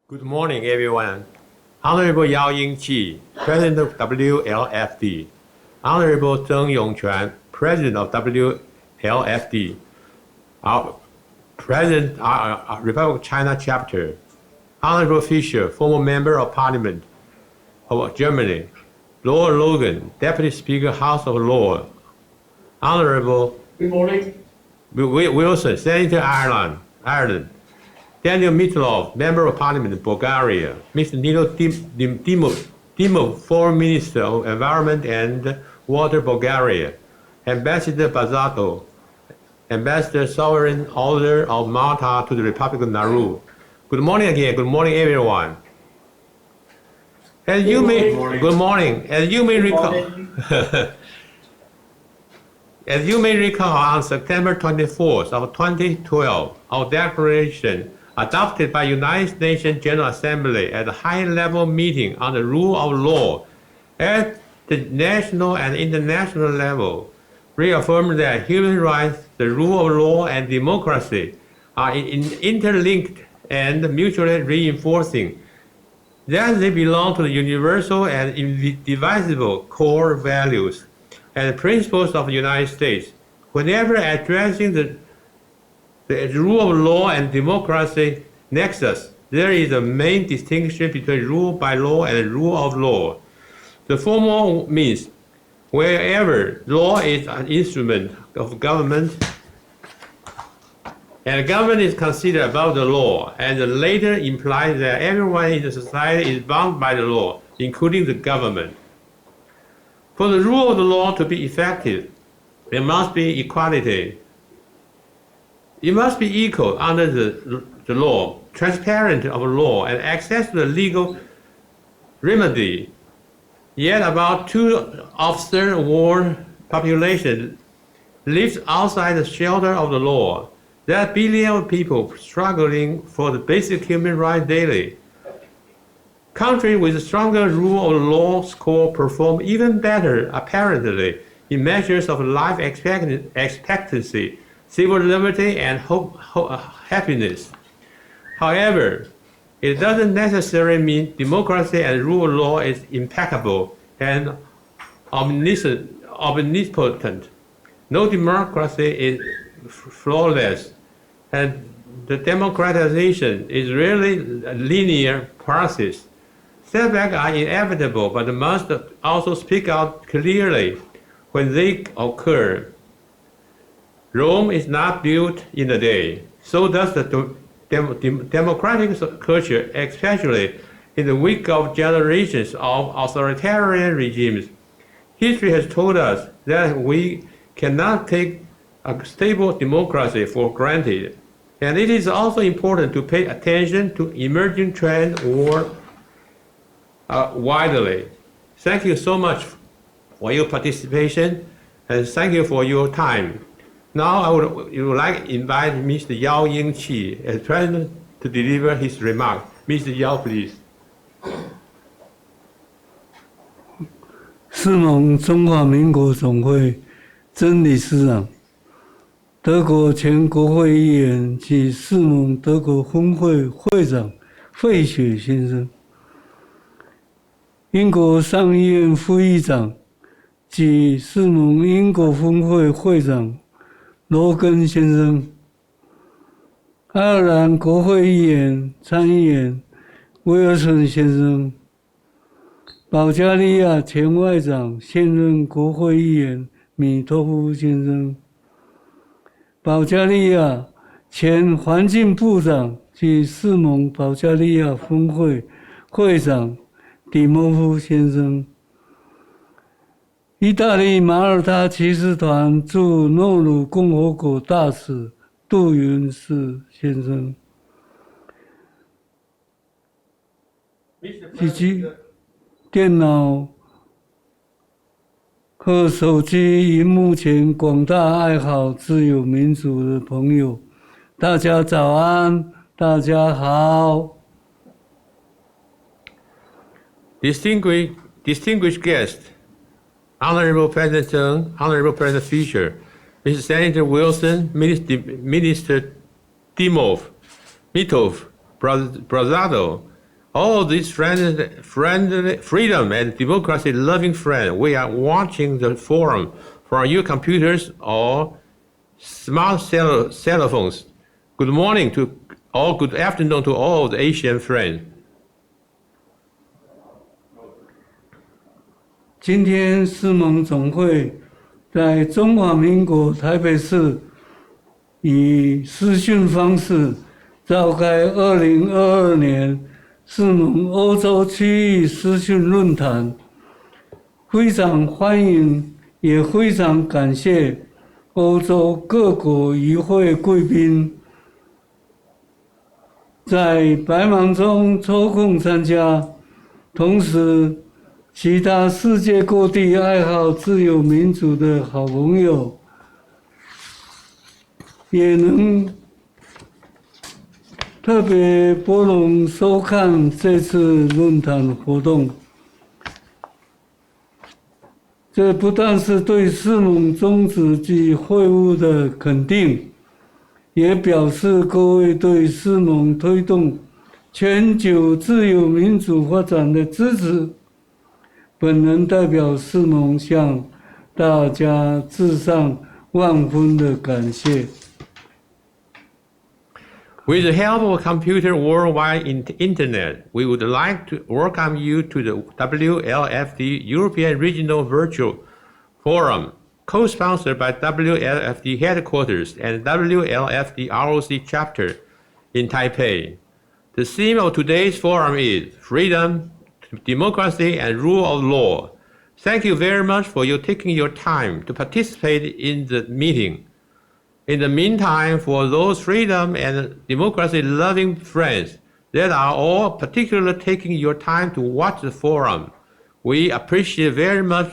Good morning, everyone. Honorable Yao Yingqi, President of Wlfd. Honorable Zheng Yongquan, President of Wlfd. Our President, Republic of China Chapter. Honorable Fischer, former Member of Parliament of Germany. Lord Logan, Deputy Speaker, House of Lords. Honorable Good morning. Wilson, Senator, Ireland. Daniel Mitlov, Member of Parliament of Bulgaria. Mr. Nino Dimov, Foreign Minister of Environment and Water, Bulgaria. Ambassador Bazato, Ambassador Sovereign Order of Malta to the Republic of Nauru. Good morning again. Good morning, everyone. As you may recall, as you may recall, on September 24th of 2012, our declaration adopted by United Nations General Assembly at a high-level meeting on the rule of law at the national and international level reaffirmed that human rights, the rule of law, and democracy are interlinked and mutually reinforcing, that they belong to the universal and indivisible core values and principles of the United States. Whenever addressing the rule of law and democracy nexus, there is a main distinction between rule by law and rule of law. The former means wherever law is an instrument of government and government is considered above the law, and the latter implies that everyone in the society is bound by the law, including the government. For the rule of the law to be effective, there must be equality. It must be equal under the law, transparent of law, and access to the legal remedy. Yet about 2/3 of the world population lives outside the shelter of the law. There are billions of people struggling for the basic human rights daily. Countries with a stronger rule of law score perform even better, apparently, in measures of life expectancy, civil liberty, and happiness. However, it doesn't necessarily mean democracy and rule of law is impeccable and omnipotent. No democracy is flawless, and the democratization is really a linear process. Setbacks are inevitable, but must also speak out clearly when they occur. Rome is not built in a day. So does the democratic culture, especially in the wake of generations of authoritarian regimes. History has told us that we cannot take a stable democracy for granted. And it is also important to pay attention to emerging trends widely. Thank you so much for your participation, and thank you for your time. Now I would like to invite Mr. Yao Yingqi as President to deliver his remarks. Mr. Yao, please. 世盟中华民国总会曾理事长，德国前国会议员及世盟德国分会会长费雪先生，英国上议院副议长及世盟英国分会会长罗根先生，爱尔兰国会议员参议员威尔森先生，保加利亚前外长现任国会议员米托夫先生，保加利亚前环境部长及世盟保加利亚分会会长迪莫夫先生，意大利马耳他骑士团驻诺鲁共和国大使杜云士先生，以及电脑和手机荧幕前广大爱好自由民主的朋友，大家早安，大家好。Distinguished guests, Honorable President Zheng, Honorable President Fischer, Mr. Senator Wilson, Minister Mitov, Brazado, All these freedom and democracy-loving friends, we are watching the forum from your computers or smart cell phones. Good morning to all, good afternoon to all the Asian friends. 今天世盟总会在中华民国台北市以视讯方式召开2022年世盟欧洲区域视讯论坛，非常欢迎，也非常感谢欧洲各国与会贵宾在百忙中抽空参加，同时其他世界各地爱好自由民主的好朋友也能特别拨冗收看这次论坛活动。这不但是对世盟宗旨及会务的肯定，也表示各位对世盟推动全球自由民主发展的支持。本人代表世盟向大家致上万分的感谢。With the help of Computer Worldwide Internet, we would like to welcome you to the Wlfd European Regional Virtual Forum, co-sponsored by Wlfd Headquarters and Wlfd ROC Chapter in Taipei. The theme of today's forum is Freedom, Democracy and Rule of Law. Thank you very much for taking your time to participate in the meeting. In the meantime, for those freedom and democracy-loving friends that are all particularly taking your time to watch the forum, we appreciate very much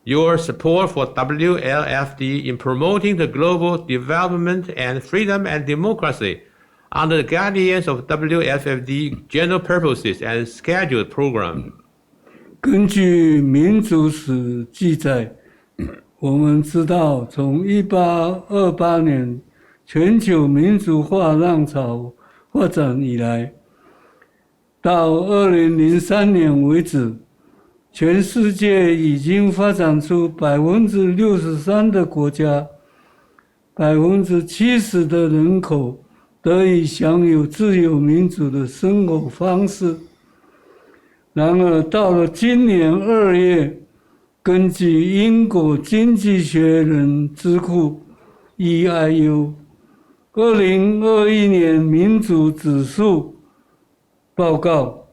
your support for Wlfd in promoting the global development and freedom and democracy under the guidance of Wlfd general purposes and scheduled program. 根据民族史记载，我们知道，从1828年全球民主化浪潮发展以来，到2003年为止，全世界已经发展出63%的国家，70%的人口得以享有自由民主的生活方式。然而，到了今年2月，根据英国经济学人智库 EIU 2021年民主指数报告，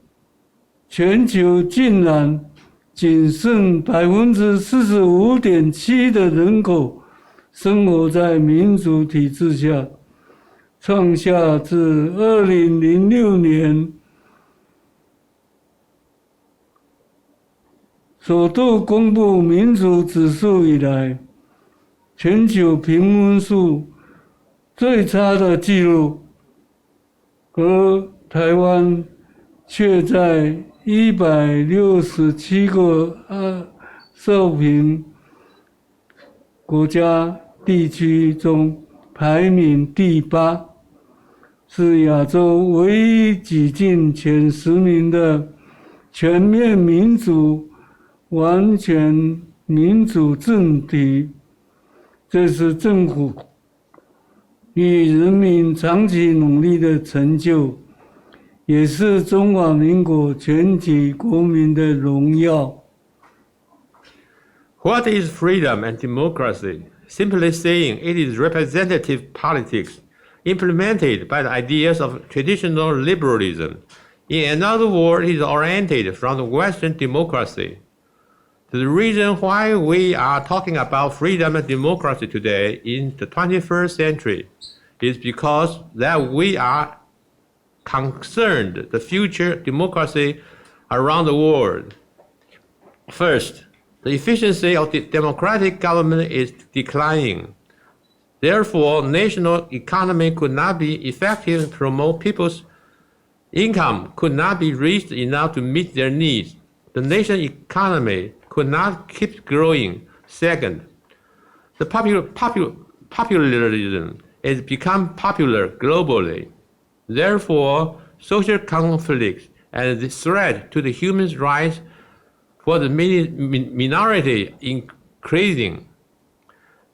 全球竟然仅剩45.7% 的人口生活在民主体制下，创下自2006年首度公布民主指数以来，全球评分数最差的记录，而台湾却在167个受评国家地区中排名第8，是亚洲唯一挤进前10名的全面民主、完全民主政体。这是政府与人民长期努力的成就，也是中华民国全体国民的荣耀。What is freedom and democracy? Simply saying, it is representative politics implemented by the ideas of traditional liberalism. In another word, it is oriented from the Western democracy. The reason why we are talking about freedom and democracy today in the 21st century is because that we are concerned the future democracy around the world. First, the efficiency of the democratic government is declining. Therefore, national economy could not be effective to promote people's income, could not be raised enough to meet their needs. The nation economy could not keep growing. Second, the popularism has become popular globally. Therefore, social conflicts, and the threat to the human rights for the minority increasing.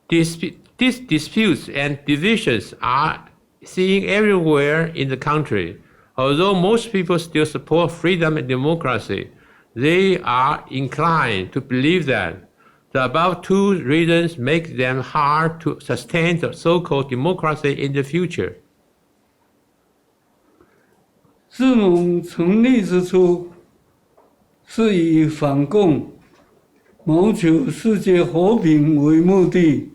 These disputes and divisions are seen everywhere in the country. Although most people still support freedom and democracy, they are inclined to believe that the above two reasons make them hard to sustain the so-called democracy in the future. 世盟成立之初，是以反共、谋求世界和平为目的。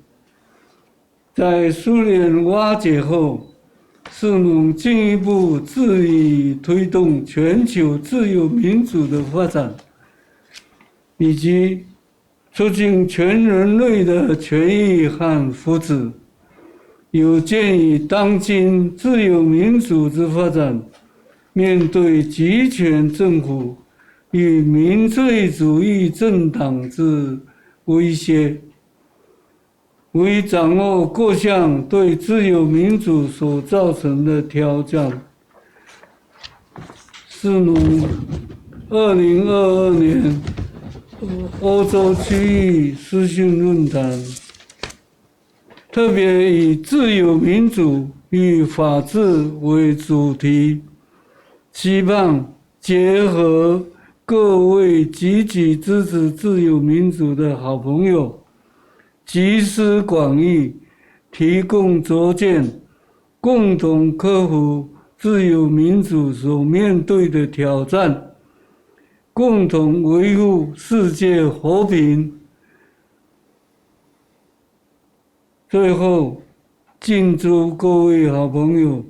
在苏联瓦解后，世盟进一步致力推动全球自由民主的发展，以及促进全人类的权益和福祉。有鉴于当今自由民主之发展，面对集权政府与民粹主义政党之威胁，为掌握各项对自由民主所造成的挑战，世盟2022年欧洲区域视讯论坛特别以自由民主与法治为主题，希望结合各位积极支持自由民主的好朋友，集思广益，提供卓见，共同克服自由民主所面对的挑战，共同维护世界和平。最后，敬祝各位好朋友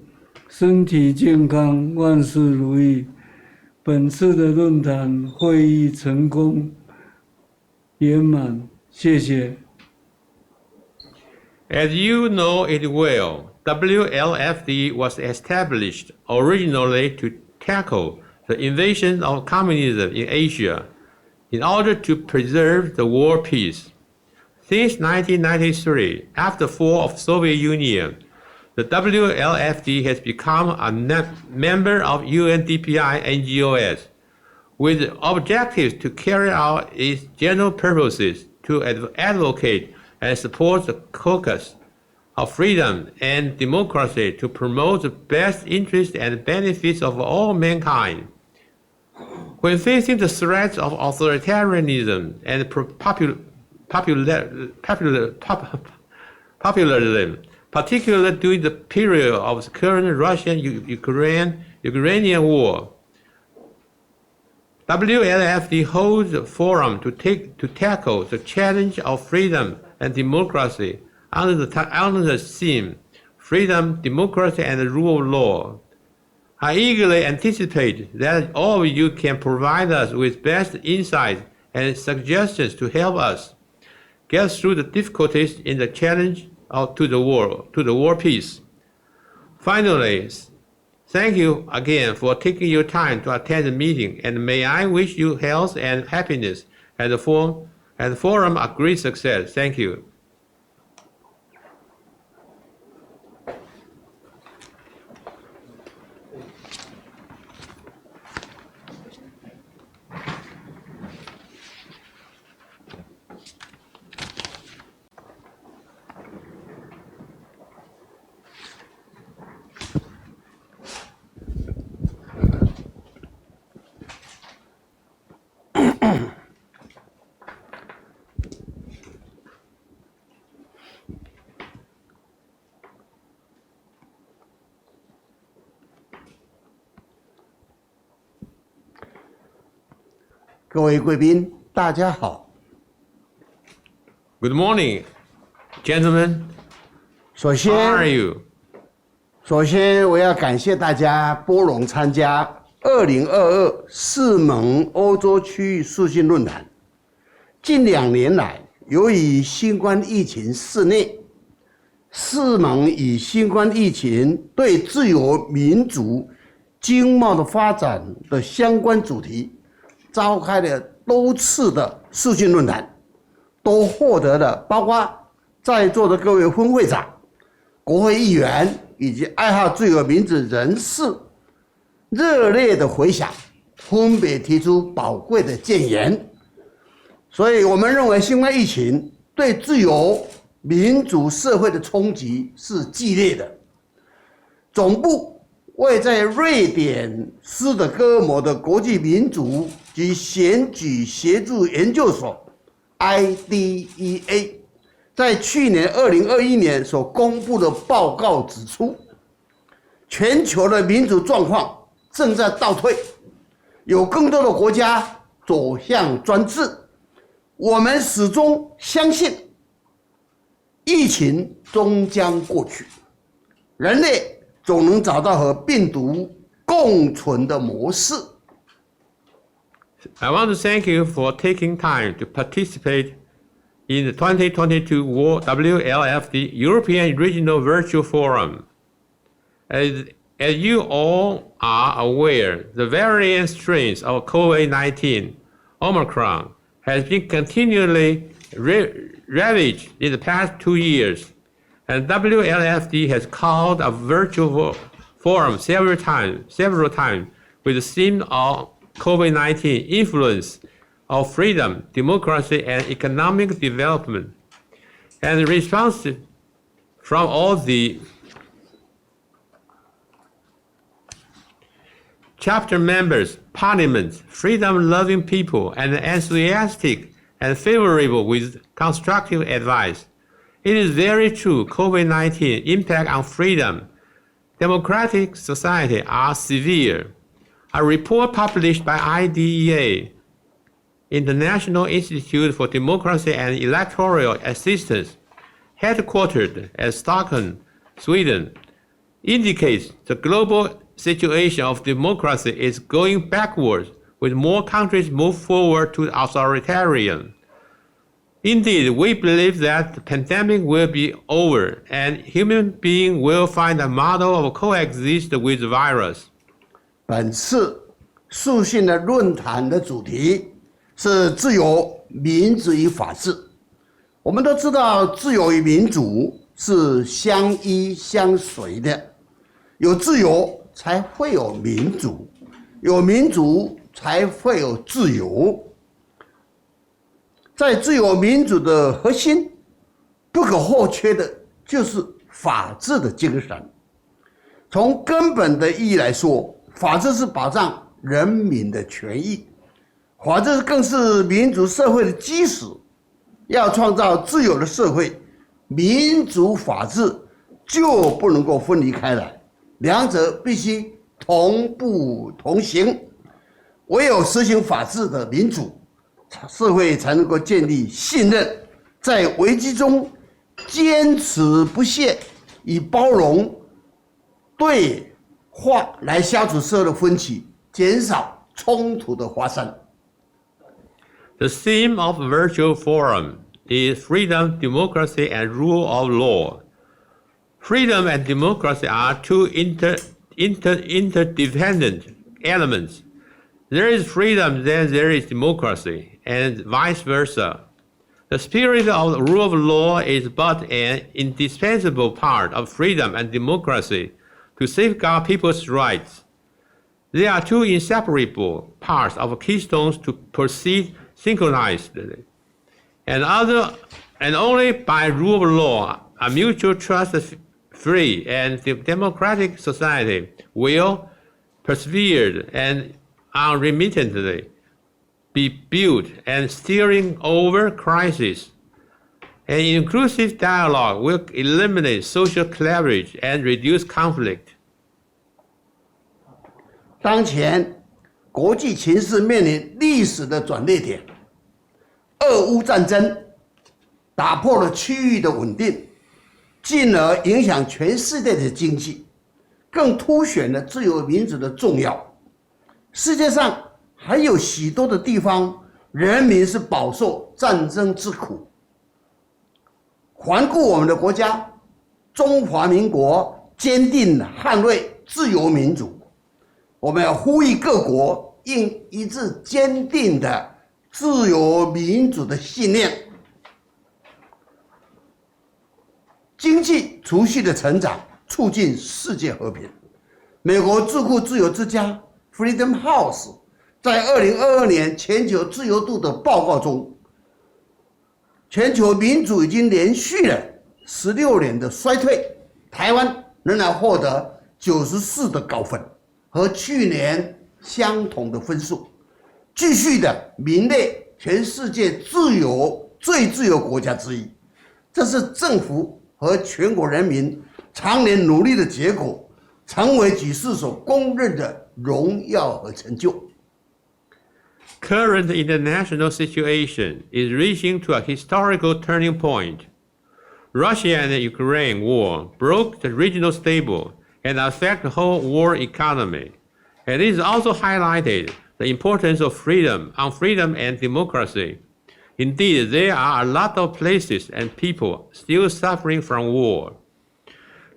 身体健康，万事如意。本次的论坛会议成功圆满，谢谢。As you know it well, Wlfd was established originally to tackle the invasion of communism in Asia in order to preserve the world peace. Since 1993, after the fall of the Soviet Union, the Wlfd has become a member of UNDPI NGOs, with objectives to carry out its general purposes to advocate and support the caucus of freedom and democracy to promote the best interests and benefits of all mankind. When facing the threats of authoritarianism and populism, particularly during the period of the current Russian-Ukrainian war, Wlfd holds a forum to tackle the challenge of freedom and democracy under the theme freedom, democracy, and the rule of law. I eagerly anticipate that all of you can provide us with best insights and suggestions to help us get through the difficulties in the challenge to the world peace. Finally, thank you again for taking your time to attend the meeting, and may I wish you health and happiness at the forum a great success. Thank you. 各位贵宾，大家好。Good morning, gentlemen. 首 How are 先， you? 我要感谢大家拨冗参加2022世盟欧洲区域视讯论坛。近2年来，由于新冠疫情肆虐，世盟以新冠疫情对自由民主经贸的发展的相关主题，召开了多次的视讯论坛，都获得了包括在座的各位分会长、国会议员以及爱好自由民主人士热烈的回响，分别提出宝贵的建言。所以我们认为新冠疫情对自由民主社会的冲击是激烈的。总部位在瑞典斯德哥尔摩的国际民主及选举协助研究所 IDEA 在去年2021年所公布的报告指出，全球的民主状况正在倒退，有更多的国家走向专制。我们始终相信疫情终将过去，人类总能找到和病毒共存的模式。I want to thank you for taking time to participate in the 2022 Wlfd European Regional Virtual Forum. As you all are aware, the variant strains of COVID-19, Omicron, has been continually ravaged in the past 2 years, and Wlfd has called a virtual forum several times with the theme of COVID-19 influence of freedom, democracy, and economic development. And the response from all the chapter members, parliaments, freedom-loving people, and enthusiastic and favorable with constructive advice. It is very true COVID-19 impact on freedom, democratic society are severe. A report published by IDEA, International Institute for Democracy and Electoral Assistance, headquartered at Stockholm, Sweden, indicates the global situation of democracy is going backwards with more countries move forward to authoritarian. Indeed, we believe that the pandemic will be over and human beings will find a model of coexist with the virus. 本次视讯的论坛的主题是自由、民主与法治。我们都知道，自由与民主是相依相随的，有自由才会有民主，有民主才会有自由。在自由民主的核心，不可或缺的就是法治的精神。从根本的意义来说，法治是保障人民的权益，法治更是民主社会的基石。要创造自由的社会，民主法治就不能够分离开来，两者必须同步同行。唯有实行法治的民主，社会才能够建立信任，在危机中坚持不懈，以包容对话来消除社会的分歧，减少冲突的发生。The theme of virtual forum is freedom, democracy, and rule of law. Freedom and democracy are two interdependent elements. There is freedom, then there is democracy, and vice versa. The spirit of the rule of law is but an indispensable part of freedom and democracy to safeguard people's rights. They are two inseparable parts of keystones to proceed synchronizedly. And only by rule of law, a mutual trust-free and democratic society will persevere and unremittingly be built and steering over crisis. An inclusive dialogue will eliminate social cleavage and reduce conflict. 当前国际情势面临历史的转捩点，俄乌战争打破了区域的稳定，进而影响全世界的经济，更凸显了自由民主的重要。世界上还有许多的地方，人民是饱受战争之苦。环顾我们的国家，中华民国坚定捍卫自由民主。我们要呼吁各国应一致坚定的自由民主的信念，经济持续的成长，促进世界和平。美国智库自由之家 Freedom House 在2022年全球自由度的报告中，全球民主已经连续了16年的衰退，台湾仍然获得94的高分，和去年相同的分数，继续的名列全世界最自由国家之一。这是政府和全国人民常年努力的结果，成为举世所公认的荣耀和成就。Current international situation is reaching to a historical turning point. Russia and the Ukraine war broke the regional stable and affect the whole world economy. And it is also highlighted the importance of freedom and democracy. Indeed, there are a lot of places and people still suffering from war.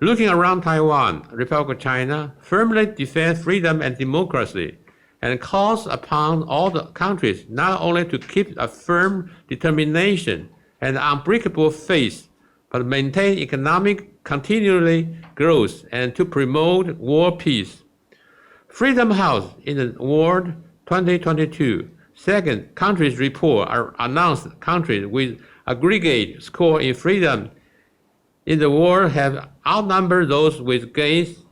Looking around Taiwan, Republic of China firmly defends freedom and democracy and calls upon all the countries not only to keep a firm determination and unbreakable faith, but maintain economic continually growth and to promote world peace. Freedom House in the World 2022 second countries report announced countries with aggregate score in freedom in the world have outnumbered those with gains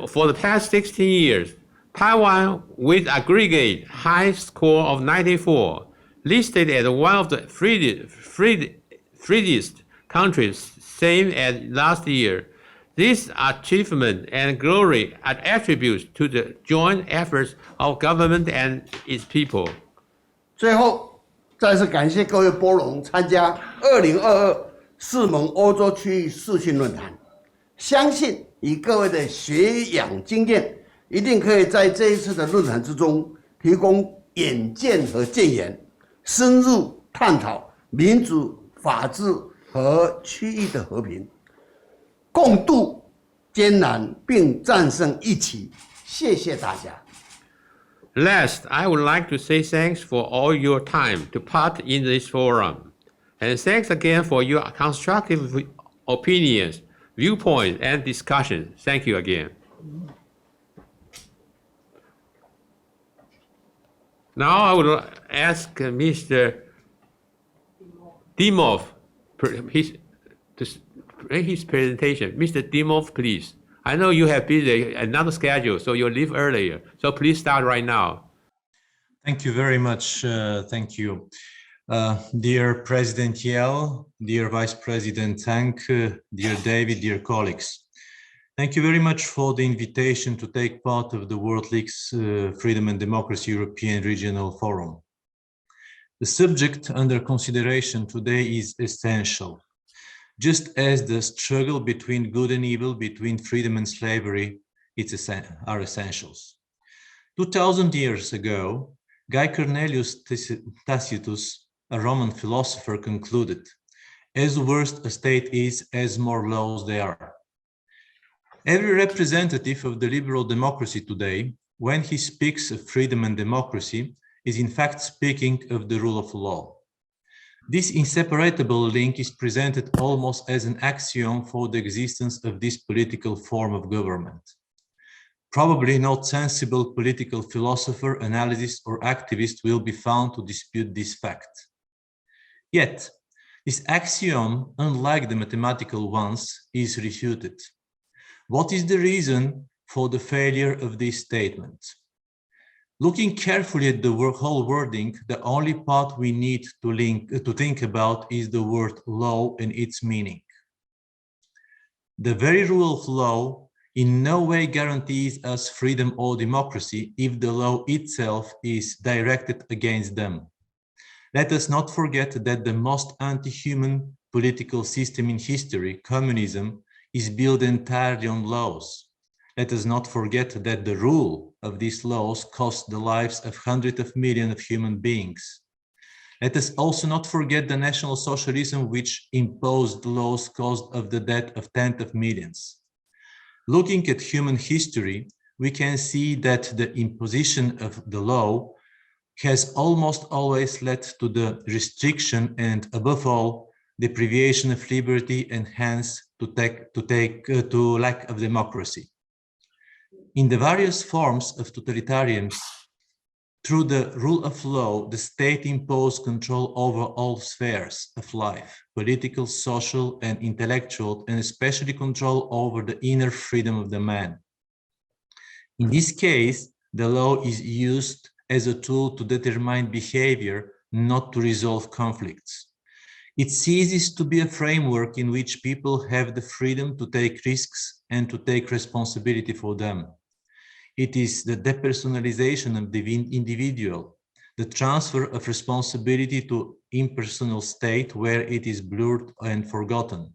for the past 16 years. Taiwan, with aggregate high score of 94, listed as one of the freest countries, same as last year. This achievement and glory are attributes to the joint efforts of government and its people. 最后，再次感谢各位波隆参加2022世盟欧洲区域视讯论坛。相信以各位的学养经验，一定可以在这一次的论坛之中提供眼见和建言，深入探讨民主、法治和区域的和平，共度艰难并战胜疫情。谢谢大家。Last, I would like to say thanks for all your time to part in this forum, and thanks again for your constructive opinions, viewpoints, and discussion. Thank you again. Now I would ask Mr. Dimov to make his presentation. Mr. Dimov, please. I know you have busy another schedule, so you'll leave earlier. So please start right now. Thank you very much. Thank you. Dear President Yell, dear Vice President Tang, dear David, dear colleagues. Thank you very much for the invitation to take part of the World League's Freedom and Democracy European Regional Forum. The subject under consideration today is essential. Just as the struggle between good and evil, between freedom and slavery, are essentials. 2000 years ago, Guy Cornelius Tacitus, a Roman philosopher, concluded, "As worse a state is, as more laws there are." Every representative of the liberal democracy today, when he speaks of freedom and democracy, is in fact speaking of the rule of law. This inseparable link is presented almost as an axiom for the existence of this political form of government. Probably no sensible political philosopher, analyst, or activist will be found to dispute this fact. Yet, this axiom, unlike the mathematical ones, is refuted. What is the reason for the failure of this statement? Looking carefully at the whole wording, the only part we need to think about is the word law and its meaning. The very rule of law in no way guarantees us freedom or democracy if the law itself is directed against them. Let us not forget that the most anti-human political system in history, communism, is built entirely on laws. Let us not forget that the rule of these laws cost the lives of hundreds of millions of human beings. Let us also not forget the National Socialism, which imposed laws caused of the death of tens of millions. Looking at human history, we can see that the imposition of the law has almost always led to the restriction and, above all, deprivation of liberty, and hence to lack of democracy. In the various forms of totalitarianism, through the rule of law, the state imposed control over all spheres of life, political, social, and intellectual, and especially control over the inner freedom of the man. In this case, the law is used as a tool to determine behavior, not to resolve conflicts. It ceases to be a framework in which people have the freedom to take risks and to take responsibility for them. It is the depersonalization of the individual, the transfer of responsibility to impersonal state where it is blurred and forgotten.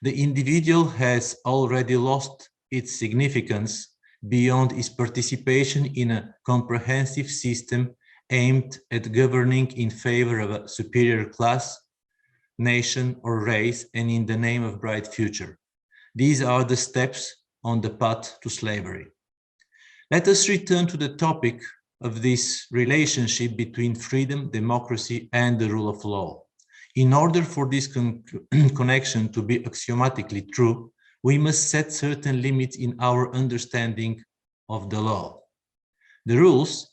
The individual has already lost its significance beyond its participation in a comprehensive system aimed at governing in favor of a superior class, nation, or race, and in the name of bright future. These are the steps on the path to slavery. Let us return to the topic of this relationship between freedom, democracy, and the rule of law. In order for this connection to be axiomatically true, we must set certain limits in our understanding of the law. The rules,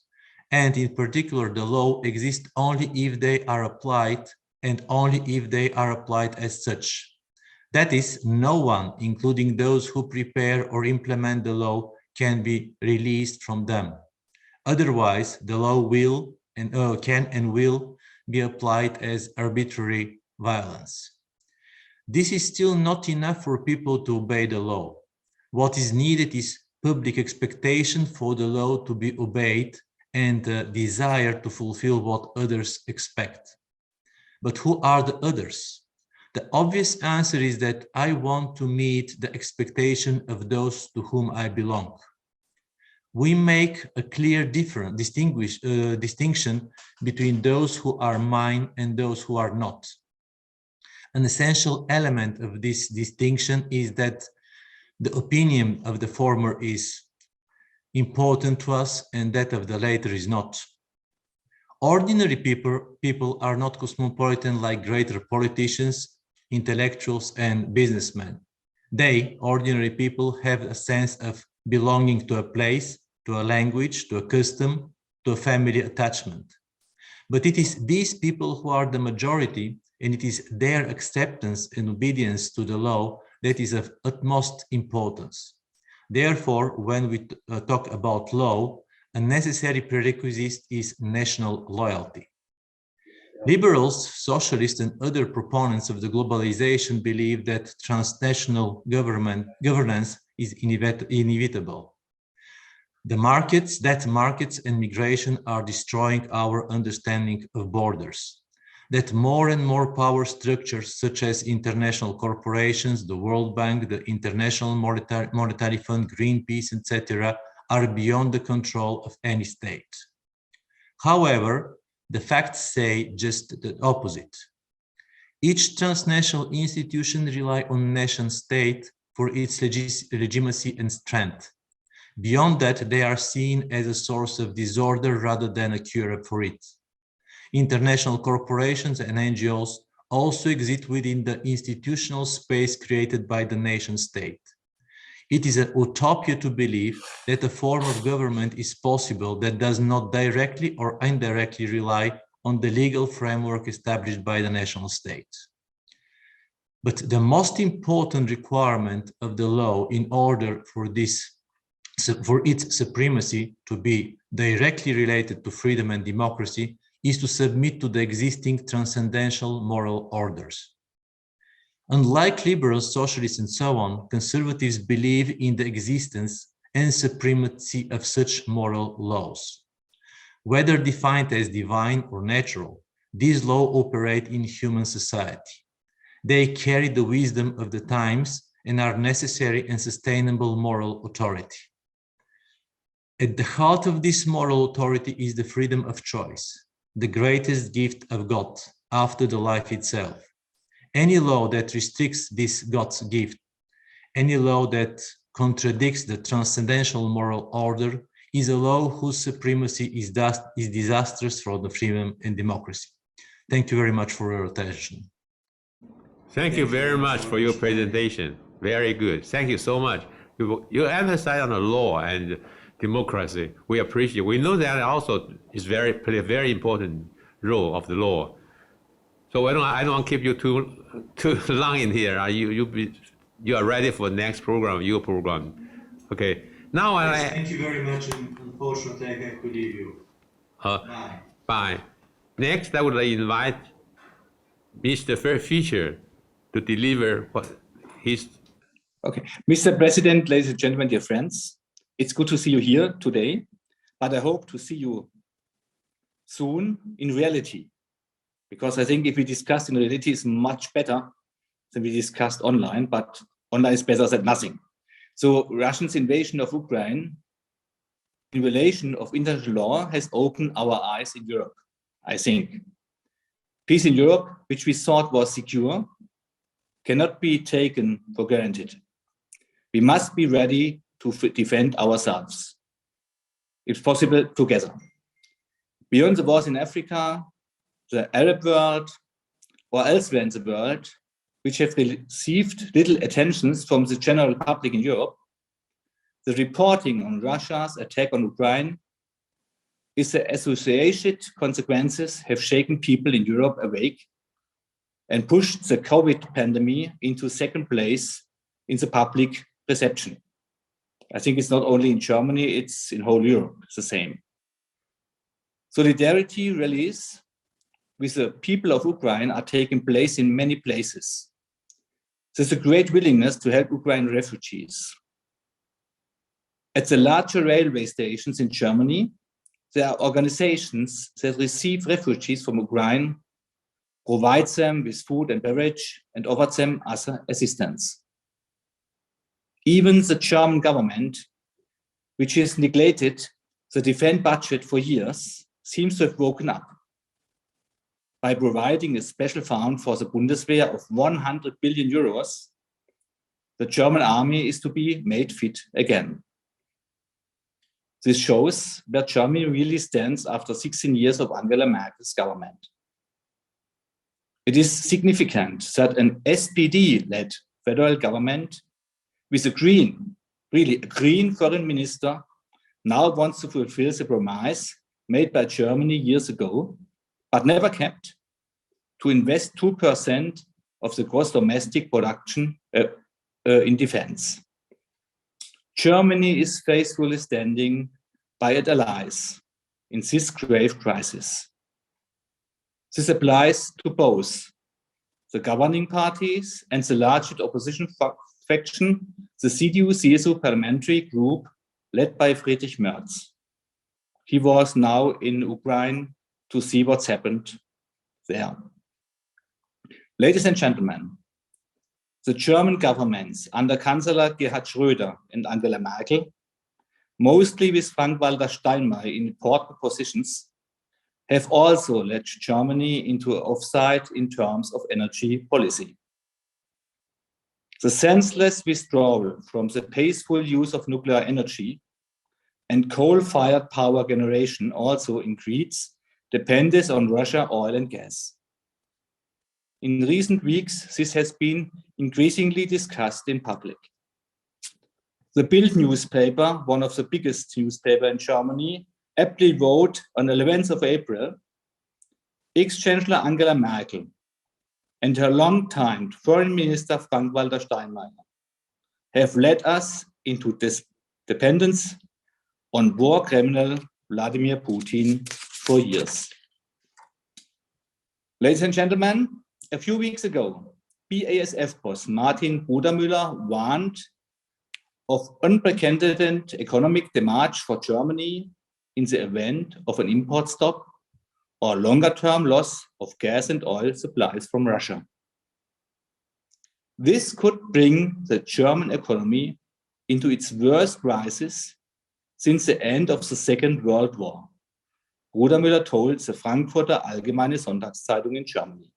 and in particular the law, exist only if they are applied, and only if they are applied as such. That is, no one, including those who prepare or implement the law, can be released from them. Otherwise, the law will and can and will be applied as arbitrary violence. This is still not enough for people to obey the law. What is needed is public expectation for the law to be obeyed and a desire to fulfill what others expect. But who are the others? The obvious answer is that I want to meet the expectation of those to whom I belong. We make a clear distinction between those who are mine and those who are not. An essential element of this distinction is that the opinion of the former is important to us and that of the latter is not. Ordinary people are not cosmopolitan like greater politicians, intellectuals, and businessmen. They, ordinary people, have a sense of belonging to a place, to a language, to a custom, to a family attachment. But it is these people who are the majority, and it is their acceptance and obedience to the law that is of utmost importance. Therefore, when we talk about law, a necessary prerequisite is national loyalty. Liberals, socialists, and other proponents of the globalization believe that transnational governance is inevitable. Markets and migration are destroying our understanding of borders. That more and more power structures such as international corporations, the World Bank, the International Monetary Fund, Greenpeace, etc., are beyond the control of any state. However, the facts say just the opposite. Each transnational institution relies on nation state for its legitimacy and strength. Beyond that, they are seen as a source of disorder rather than a cure for it. International corporations and NGOs also exist within the institutional space created by the nation state. It is an utopia to believe that a form of government is possible that does not directly or indirectly rely on the legal framework established by the national state. But the most important requirement of the law in order for its supremacy to be directly related to freedom and democracy is to submit to the existing transcendental moral orders. Unlike liberals, socialists, and so on, conservatives believe in the existence and supremacy of such moral laws. Whether defined as divine or natural, these laws operate in human society. They carry the wisdom of the times and are necessary and sustainable moral authority. At the heart of this moral authority is the freedom of choice, the greatest gift of God after the life itself. Any law that restricts this God's gift, any law that contradicts the transcendental moral order, is a law whose supremacy is disastrous for the freedom and democracy. Thank you very much for your attention. Thank you very much for your presentation. Very good. Thank you so much. You emphasize on the law and democracy. We appreciate. We know that also is play a very important role of the law. So I don't want to keep you too long in here. You are ready for the next program, your program. Okay. Now yes, thank you very much. And unfortunately, I have to leave you. Bye. Bye. Next, I would invite Mr. Fischer to deliver his. Okay, Mr. President, ladies and gentlemen, dear friends, it's good to see you here today, but I hope to see you soon in reality, because I think if we discuss in reality, it's much better than we discussed online, but online is better than nothing. So Russia's invasion of Ukraine in relation of international law has opened our eyes in Europe, I think. Peace in Europe, which we thought was secure, cannot be taken for granted. We must be ready to defend ourselves, if possible, together. Beyond the wars in Africa, the Arab world, or elsewhere in the world, which have received little attention from the general public in Europe, the reporting on Russia's attack on Ukraine is the associated consequences have shaken people in Europe awake and pushed the COVID pandemic into second place in the public perception. I think it's not only in Germany, it's in whole Europe, it's the same. Solidarity rallies with the people of Ukraine are taking place in many places. There's a great willingness to help Ukrainian refugees. At the larger railway stations in Germany, there are organizations that receive refugees from Ukraine, provide them with food and beverage, and offer them other assistance. Even the German government, which has neglected the defense budget for years, seems to have woken up by providing a special fund for the Bundeswehr of 100 billion euros. The German army is to be made fit again. This shows where Germany really stands after 16 years of Angela Merkel's government. It is significant that an SPD-led federal government with a green foreign minister now wants to fulfill the promise made by Germany years ago, but never kept, to invest 2% of the gross domestic production in defense. Germany is faithfully standing by its allies in this grave crisis. This applies to both the governing parties and the largest opposition faction, the CDU-CSU parliamentary group led by Friedrich Merz. He was now in Ukraine to see what's happened there. Ladies and gentlemen, the German governments under Chancellor Gerhard Schröder and Angela Merkel, mostly with Frank-Walter Steinmeier in important positions, have also led Germany into an offside in terms of energy policy. The senseless withdrawal from the peaceful use of nuclear energy and coal-fired power generation also increased dependence on Russia oil and gas. In recent weeks, this has been increasingly discussed in public. The Bild newspaper, one of the biggest newspapers in Germany, aptly wrote on the 11th of April, ex-Chancellor Angela Merkel and her long-time Foreign Minister Frank-Walter Steinmeier have led us into this dependence on war criminal Vladimir Putin for years. Ladies and gentlemen, a few weeks ago, BASF boss Martin Brudermüller warned of unprecedented economic damage for Germany in the event of an import stop or longer-term loss of gas and oil supplies from Russia. This could bring the German economy into its worst crisis since the end of the Second World War, Brudermüller told the Frankfurter Allgemeine Sonntagszeitung in Germany.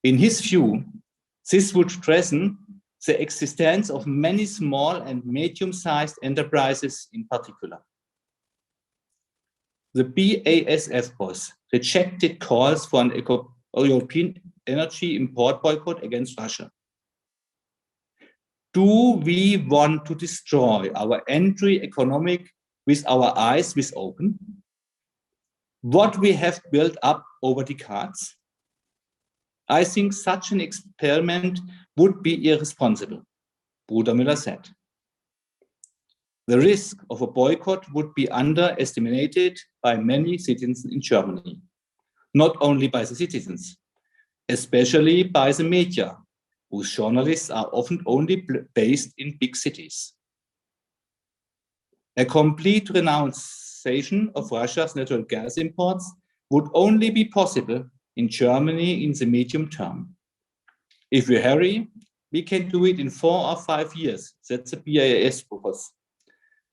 In his view, this would threaten the existence of many small and medium-sized enterprises in particular. The BASF boss rejected calls for an European energy import boycott against Russia. Do we want to destroy our entry economic with our eyes open? What we have built up over decades? I think such an experiment would be irresponsible, Bruder Müller said. The risk of a boycott would be underestimated by many citizens in Germany, not only by the citizens, especially by the media, whose journalists are often only based in big cities. A complete renunciation of Russia's natural gas imports would only be possible in Germany in the medium term. If we hurry, we can do it in 4 or 5 years, said the BAS boss.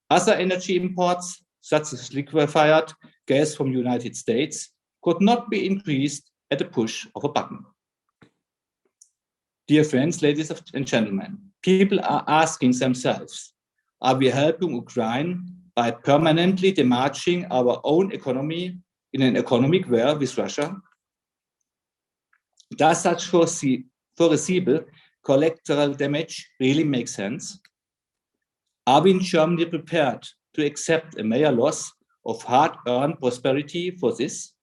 Other energy imports, such as liquefied gas from the United States, could not be increased at the push of a button. Dear friends, ladies and gentlemen, people are asking themselves, are we helping Ukraine by permanently damaging our own economy in an economic war with Russia? Does such foreseeable collateral damage really make sense? Are we in Germany prepared to accept a major loss of hard-earned prosperity for this?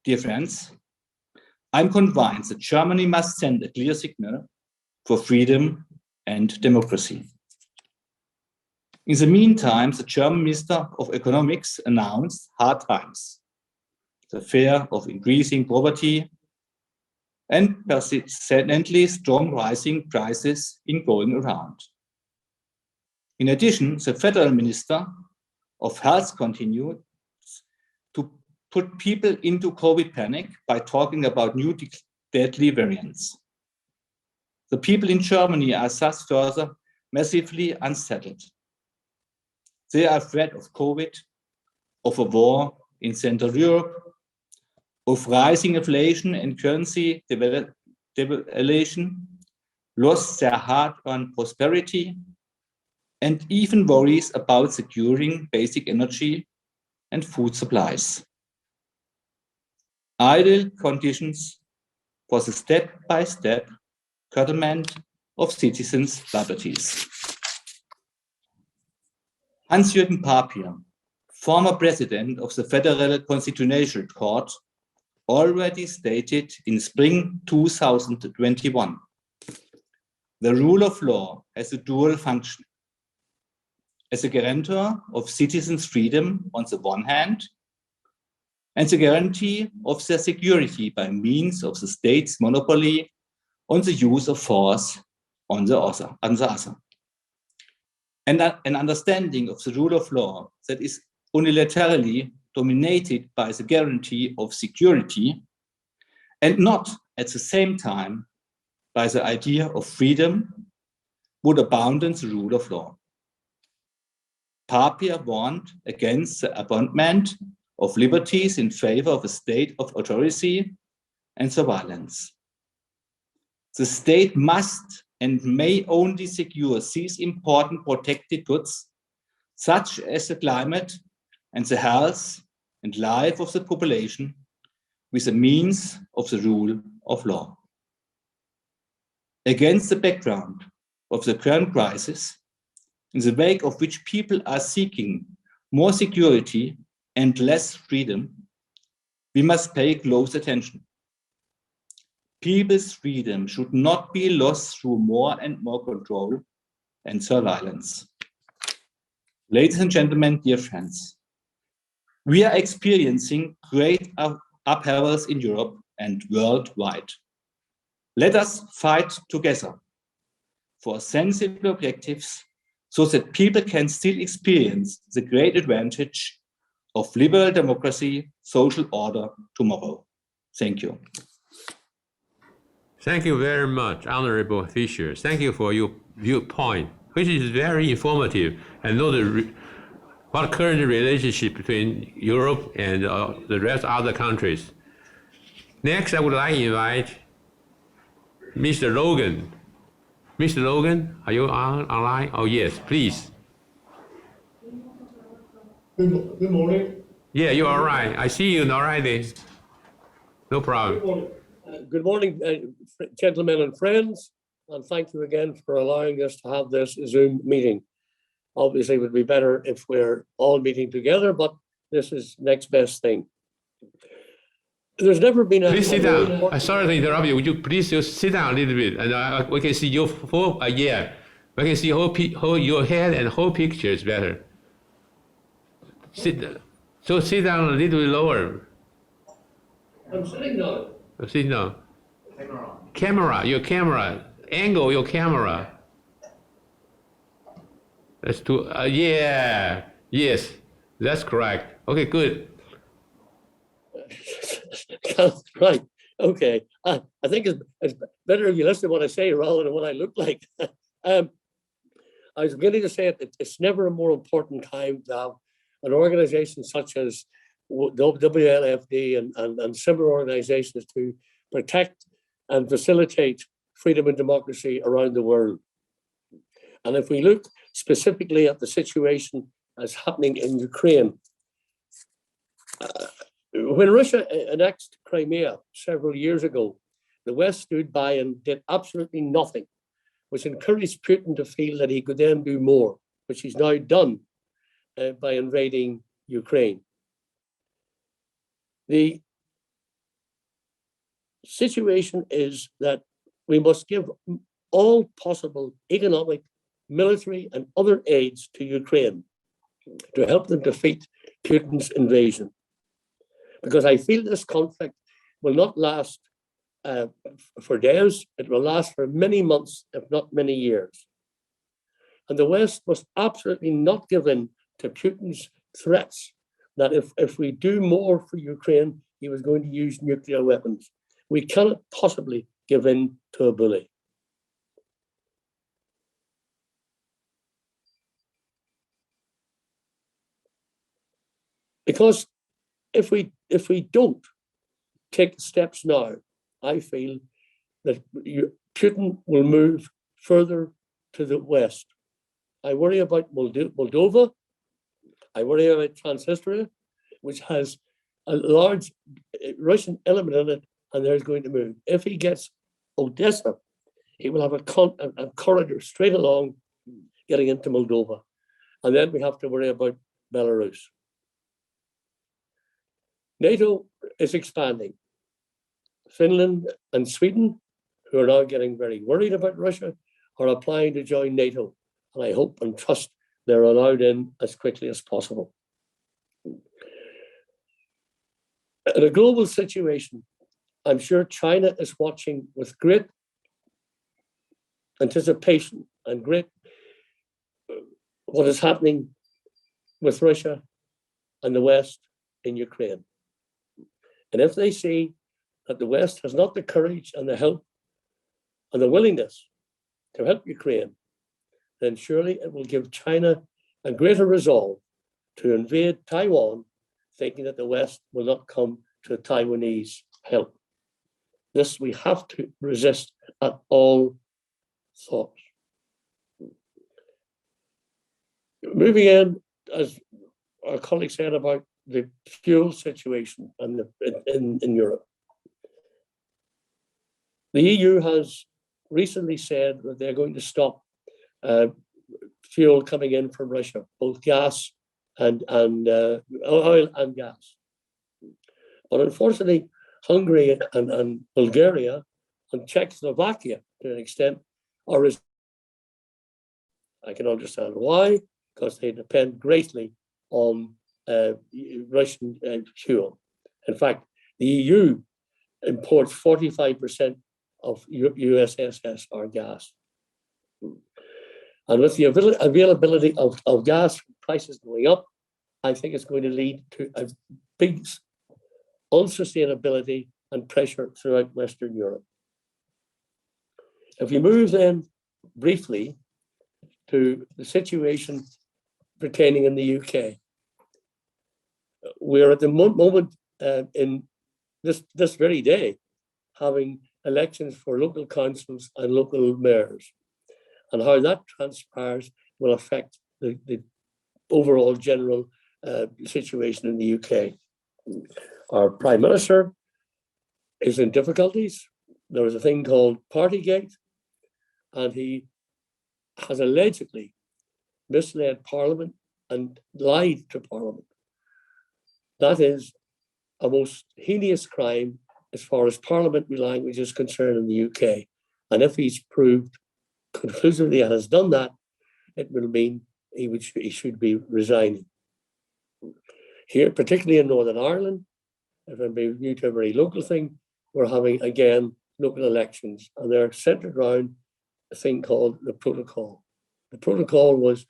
Dear friends, I'm convinced that Germany must send a clear signal for freedom and democracy. In the meantime, the German Minister of Economics announced hard times, the fear of increasing poverty and persistently strong rising prices in going around. In addition, the Federal Minister of Health continued to put people into COVID panic by talking about new deadly variants. The people in Germany are thus further massively unsettled. They are afraid of COVID, of a war in Central Europe, of rising inflation and currency devaluation, lost their hard-earned prosperity, and even worries about securing basic energy and food supplies. Ideal conditions for the step-by-step curtailment of citizens' liberties. Hans-Jürgen Papier, former president of the Federal Constitutional Court, already stated in spring 2021, the rule of law has a dual function. As a guarantor of citizens' freedom on the one hand, and the guarantee of their security by means of the state's monopoly on the use of force on the other. And an understanding of the rule of law that is unilaterally dominated by the guarantee of security and not at the same time by the idea of freedom would abandon the rule of law. Papier warned against the abandonment of liberties in favor of a state of authority and surveillance. The state must and may only secure these important protected goods, such as the climate and the health and life of the population, with the means of the rule of law. Against the background of the current crisis, in the wake of which people are seeking more security and less freedom, we must pay close attention. People's freedom should not be lost through more and more control and surveillance. Ladies and gentlemen, dear friends, we are experiencing great upheavals in Europe and worldwide. Let us fight together for sensible objectives so that people can still experience the great advantage of liberal democracy, social order tomorrow. Thank you. Thank you very much, Honorable Fischer. Thank you for your viewpoint, which is very informative and know what current relationship between Europe and the rest of other countries. Next, I would like to invite Mr. Logan. Mr. Logan, are you online? Oh, yes, please. Good morning. Yeah, you're all right. I see you already. No problem. Good morning, gentlemen and friends, and thank you again for allowing us to have this Zoom meeting. Obviously, it would be better if we're all meeting together, but this is next best thing. There's never been a... Please sit down. Sorry to interrupt you. Would you please just sit down a little bit, and we can see your full, yeah. We can see whole your head and whole picture is better. Sit down a little bit lower. I'm sitting down. Sit down. Camera, your camera. Angle your camera. Let's do, yeah. Yes, that's correct. Okay, good. Right, okay. I think it's better if you listen to what I say rather than what I look like. I was beginning to say it's never a more important time to have an organization such as Wlfd and similar organizations to protect and facilitate freedom and democracy around the world. And if we look specifically at the situation that's happening in Ukraine, when Russia annexed Crimea several years ago, the West stood by and did absolutely nothing, which encouraged Putin to feel that he could then do more, which he's now done by invading Ukraine. The situation is that we must give all possible economic, military, and other aids to Ukraine to help them defeat Putin's invasion. Because I feel this conflict will not last for days, it will last for many months, if not many years. And the West must absolutely not give in to Putin's threats that if we do more for Ukraine, he was going to use nuclear weapons. We cannot possibly give in to a bully. Because if we don't take steps now, I feel that Putin will move further to the West. I worry about Moldova. I worry about Transnistria, which has a large Russian element in it, and there's going to move. If he gets Odessa, he will have a corridor straight along getting into Moldova. And then we have to worry about Belarus. NATO is expanding. Finland and Sweden, who are now getting very worried about Russia, are applying to join NATO. And I hope and trust they're allowed in as quickly as possible. In a global situation, I'm sure China is watching with great anticipation and great what is happening with Russia and the West in Ukraine. And if they see that the West has not the courage and the help and the willingness to help Ukraine, then surely it will give China a greater resolve to invade Taiwan, thinking that the West will not come to Taiwanese help. This we have to resist at all thoughts. Moving in, as our colleague said about the fuel situation and in Europe. The EU has recently said that they're going to stop fuel coming in from Russia, both gas and oil and gas. But unfortunately, Hungary and Bulgaria and Czechoslovakia, to an extent, are. I can understand why, because they depend greatly on Russian fuel. In fact, the EU imports 45% of US SSR gas. And with the availability of gas prices going up, I think it's going to lead to a big unsustainability and pressure throughout Western Europe. If we move then briefly to the situation pertaining in the UK, we're at the moment in this very day having elections for local councils and local mayors, and how that transpires will affect the overall general situation in the UK. Our Prime Minister is in difficulties. There was a thing called Partygate, and he has allegedly misled Parliament and lied to Parliament. That is a most heinous crime as far as parliamentary language is concerned in the UK. And if he's proved conclusively and has done that, it will mean he should be resigning. Here, particularly in Northern Ireland, if I'm being viewed to a very local thing, we're having, again, local elections, and they're centered around a thing called the protocol. The protocol was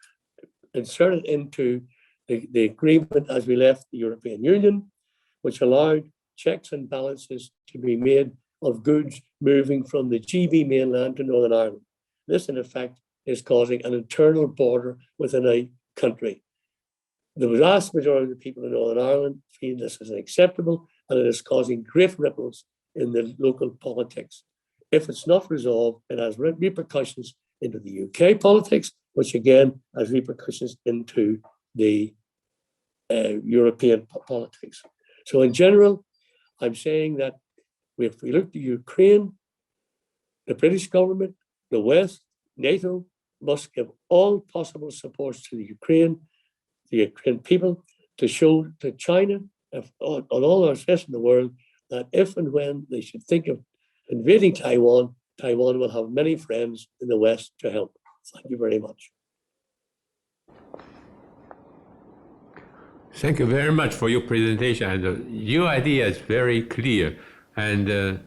inserted into the agreement as we left the European Union, which allowed checks and balances to be made of goods moving from the GB mainland to Northern Ireland. This, in effect, is causing an internal border within a country. The vast majority of the people in Northern Ireland feel this is unacceptable, and it is causing great ripples in the local politics. If it's not resolved, it has repercussions into the UK politics, which again has repercussions into the European politics. So in general, I'm saying that if we look to Ukraine, the British government, the West, NATO must give all possible supports to the Ukraine people, to show to China and all our rest in the world that if and when they should think of invading Taiwan, Taiwan will have many friends in the West to help. Thank you very much. Thank you very much for your presentation. And your idea is very clear. And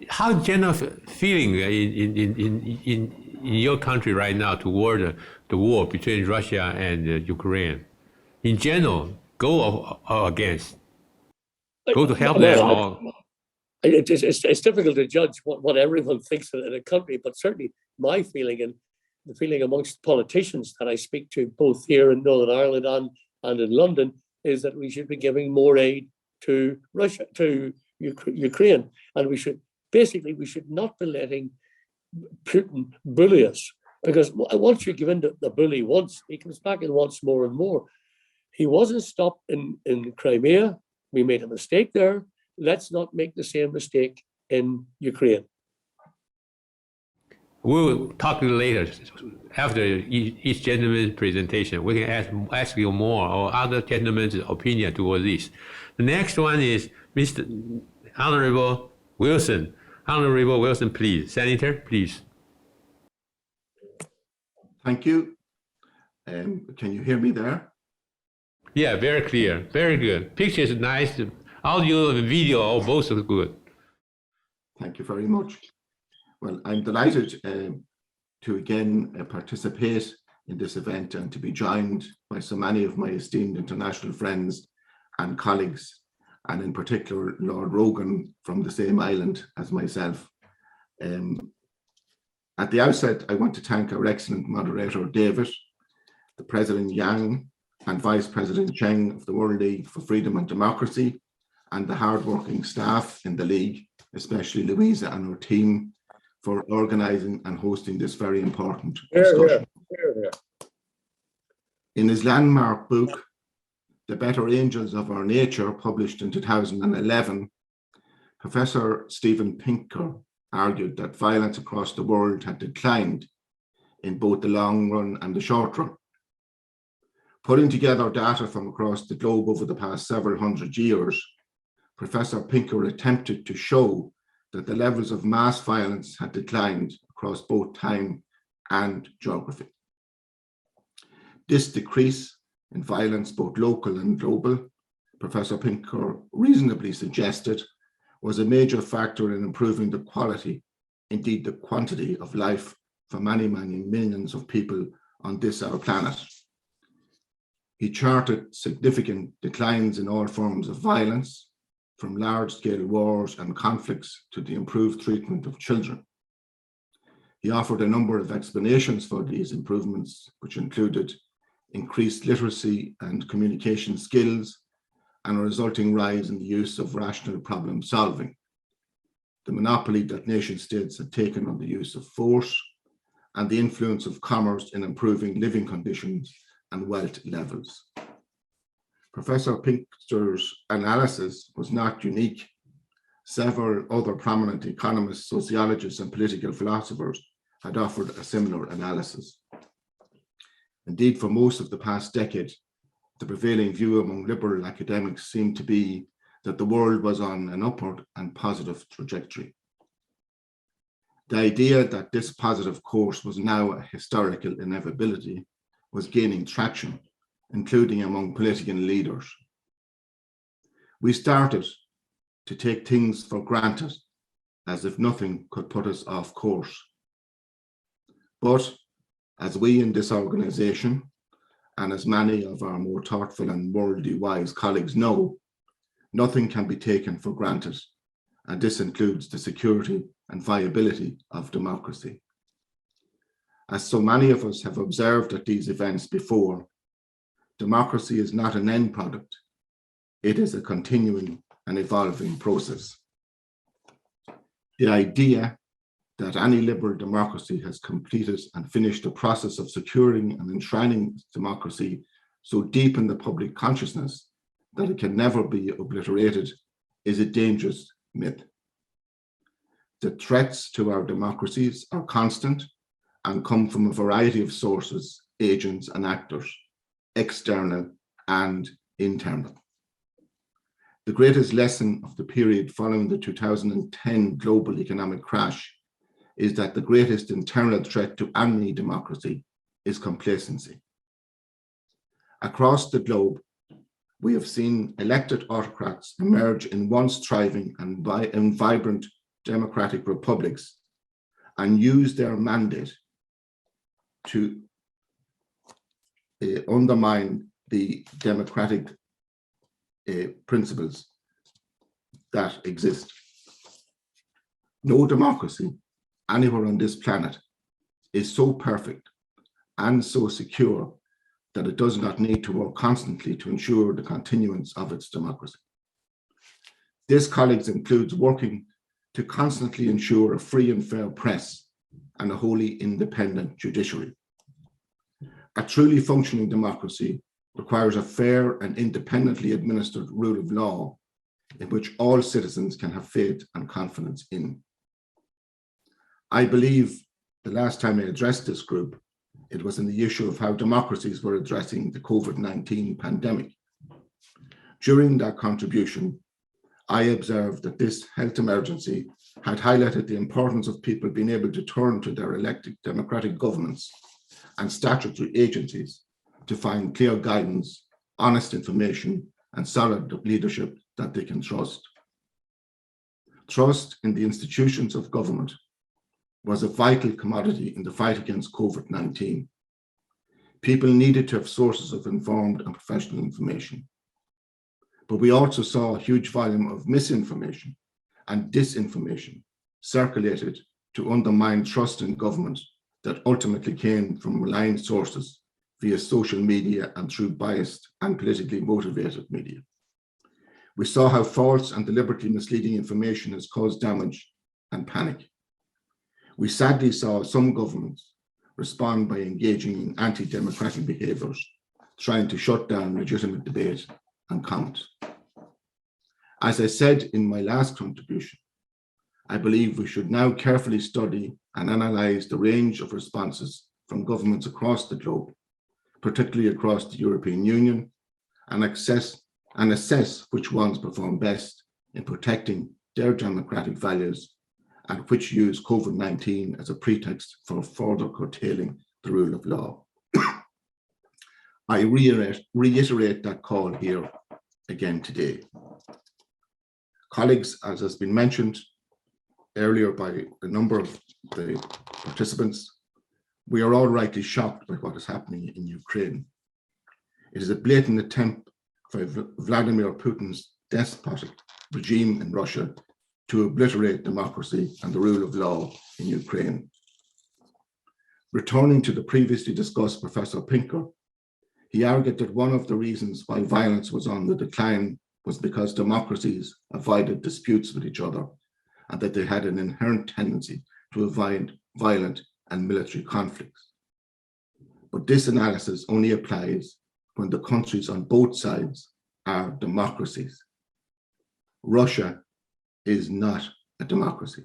how general feeling in your country right now toward the war between Russia and Ukraine? In general, go or against? Go to help them? Or... It's difficult to judge what everyone thinks in a country, but certainly my feeling and the feeling amongst politicians that I speak to both here in Northern Ireland and in London is that we should be giving more aid to Russia, to Ukraine, and we should not be letting Putin bully us, because once you give in to the bully once, he comes back and wants more and more. He wasn't stopped in Crimea. We made a mistake there. Let's not make the same mistake in Ukraine. We'll talk later after each gentleman's presentation. We can ask you more or other gentlemen's opinion toward this. The next one is Mr. Honorable Wilson. Honorable Wilson, please. Senator, please. Thank you. Can you hear me there? Yeah, very clear. Very good. Picture is nice. Audio and video are both good. Thank you very much. Well, I'm delighted to again participate in this event and to be joined by so many of my esteemed international friends and colleagues, and in particular Lord Rogan from the same island as myself. At the outset, I want to thank our excellent moderator David, the President Yang and Vice President Cheng of the World League for Freedom and Democracy, and the hardworking staff in the League, especially Louisa and her team, for organising and hosting this very important discussion. In his landmark book, The Better Angels of Our Nature, published in 2011, Professor Steven Pinker argued that violence across the world had declined in both the long run and the short run. Putting together data from across the globe over the past several hundred years, Professor Pinker attempted to show that the levels of mass violence had declined across both time and geography. This decrease in violence, both local and global, Professor Pinker reasonably suggested, was a major factor in improving the quality, indeed the quantity of life for many, many millions of people on this our planet. He charted significant declines in all forms of violence, from large-scale wars and conflicts to the improved treatment of children. He offered a number of explanations for these improvements, which included increased literacy and communication skills and a resulting rise in the use of rational problem solving, the monopoly that nation states had taken on the use of force, and the influence of commerce in improving living conditions and wealth levels. Professor Pinker's analysis was not unique. Several other prominent economists, sociologists, and political philosophers had offered a similar analysis. Indeed, for most of the past decade, the prevailing view among liberal academics seemed to be that the world was on an upward and positive trajectory. The idea that this positive course was now a historical inevitability was gaining traction, including among political leaders. We started to take things for granted as if nothing could put us off course. But as we in this organization, and as many of our more thoughtful and worldly wise colleagues know, nothing can be taken for granted, and this includes the security and viability of democracy. As so many of us have observed at these events before, democracy is not an end product. It is a continuing and evolving process. The idea that any liberal democracy has completed and finished the process of securing and enshrining democracy so deep in the public consciousness that it can never be obliterated is a dangerous myth. The threats to our democracies are constant and come from a variety of sources, agents, and actors, external and internal. The greatest lesson of the period following the 2010 global economic crash is that the greatest internal threat to any democracy is complacency. Across the globe, we have seen elected autocrats emerge in once thriving and vibrant democratic republics and use their mandate to undermine the democratic principles that exist. No democracy anywhere on this planet is so perfect and so secure that it does not need to work constantly to ensure the continuance of its democracy. This, colleagues, includes working to constantly ensure a free and fair press and a wholly independent judiciary. A truly functioning democracy requires a fair and independently administered rule of law in which all citizens can have faith and confidence in. I believe the last time I addressed this group, it was in the issue of how democracies were addressing the COVID-19 pandemic. During that contribution, I observed that this health emergency had highlighted the importance of people being able to turn to their elected democratic governments and statutory agencies to find clear guidance, honest information, and solid leadership that they can trust. Trust in the institutions of government was a vital commodity in the fight against COVID-19. People needed to have sources of informed and professional information. But we also saw a huge volume of misinformation and disinformation circulated to undermine trust in government that ultimately came from reliant sources via social media and through biased and politically motivated media. We saw how false and deliberately misleading information has caused damage and panic. We sadly saw some governments respond by engaging in anti-democratic behaviours, trying to shut down legitimate debate and comment. As I said in my last contribution, I believe we should now carefully study and analyse the range of responses from governments across the globe, particularly across the European Union, and assess which ones perform best in protecting their democratic values and which use COVID-19 as a pretext for further curtailing the rule of law. I reiterate that call here again today. Colleagues, as has been mentioned earlier by a number of the participants, we are all rightly shocked by what is happening in Ukraine. It is a blatant attempt by Vladimir Putin's despotic regime in Russia to obliterate democracy and the rule of law in Ukraine. Returning to the previously discussed Professor Pinker, he argued that one of the reasons why violence was on the decline was because democracies avoided disputes with each other and that they had an inherent tendency to avoid violent and military conflicts. But this analysis only applies when the countries on both sides are democracies. Russia is not a democracy.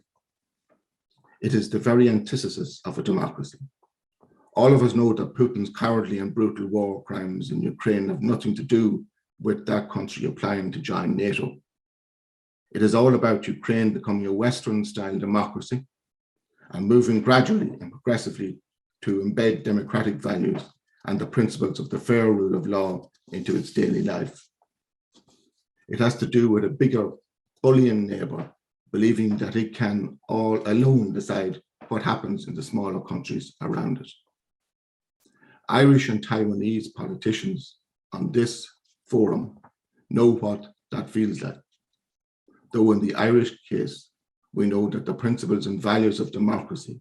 It is the very antithesis of a democracy. All of us know that Putin's cowardly and brutal war crimes in Ukraine have nothing to do with that country applying to join NATO. It is all about Ukraine becoming a Western-style democracy and moving gradually and progressively to embed democratic values and the principles of the fair rule of law into its daily life. It has to do with a bigger, bullying neighbour believing that it can all alone decide what happens in the smaller countries around it. Irish and Taiwanese politicians on this forum know what that feels like. Though in the Irish case, we know that the principles and values of democracy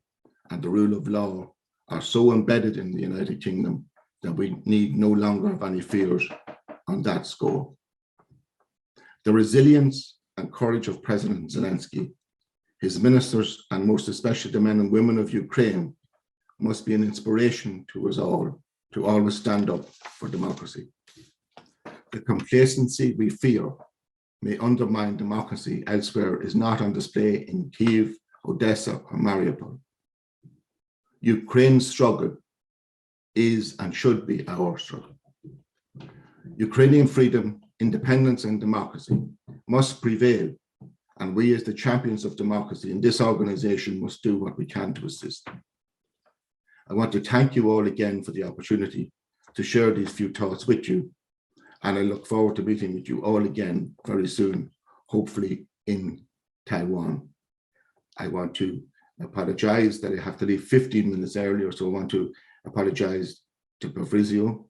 and the rule of law are so embedded in the United Kingdom that we need no longer have any fears on that score. The resilience and courage of President Zelensky, his ministers, and most especially the men and women of Ukraine must be an inspiration to us all to always stand up for democracy. The complacency we fear may undermine democracy elsewhere is not on display in Kyiv, Odessa, or Mariupol. Ukraine's struggle is and should be our struggle. Ukrainian freedom, independence, and democracy must prevail, and we as the champions of democracy in this organization must do what we can to assist. I want to thank you all again for the opportunity to share these few thoughts with you, and I look forward to meeting with you all again very soon, hopefully in Taiwan. I want to apologize that I have to leave 15 minutes earlier, so I want to apologize to Fabrizio.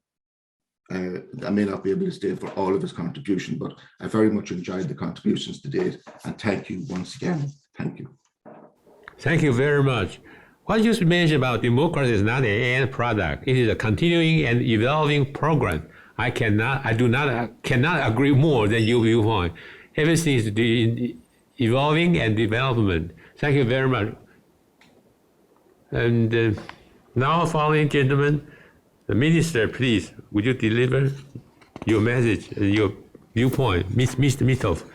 I may not be able to stay for all of his contribution, but I very much enjoyed the contributions to date, and thank you once again. Thank you. Thank you very much. What you mentioned about democracy is not an end product. It is a continuing and evolving program. I cannot agree more than your viewpoint. Everything is evolving and development. Thank you very much. And now, following gentlemen, the minister, please, would you deliver your message and your viewpoint, Mr. Mitov?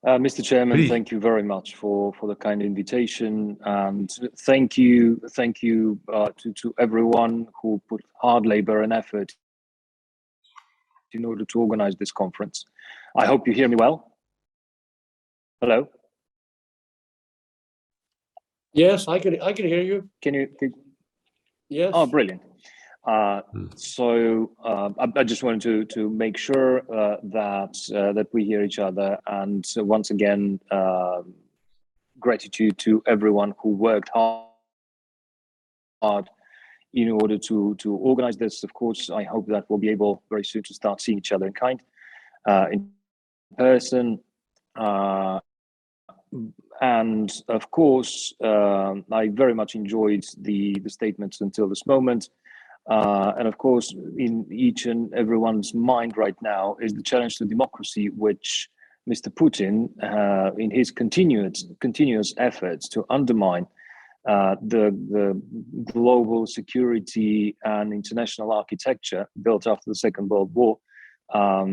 Mr. Chairman, Please. Thank you very much for the kind invitation, and thank you to everyone who put hard labor and effort in order to organize this conference. I hope you hear me well. Hello? Yes, I can hear you. Can you? Yes. Oh, brilliant. So I just wanted to make sure that we hear each other, and once again, gratitude to everyone who worked hard in order to organize this. Of course, I hope that we'll be able very soon to start seeing each other in person. And of course, I very much enjoyed the statements until this moment. And of course, in each and everyone's mind right now is the challenge to democracy, which Mr. Putin, in his continuous efforts to undermine the global security and international architecture built after the Second World War, are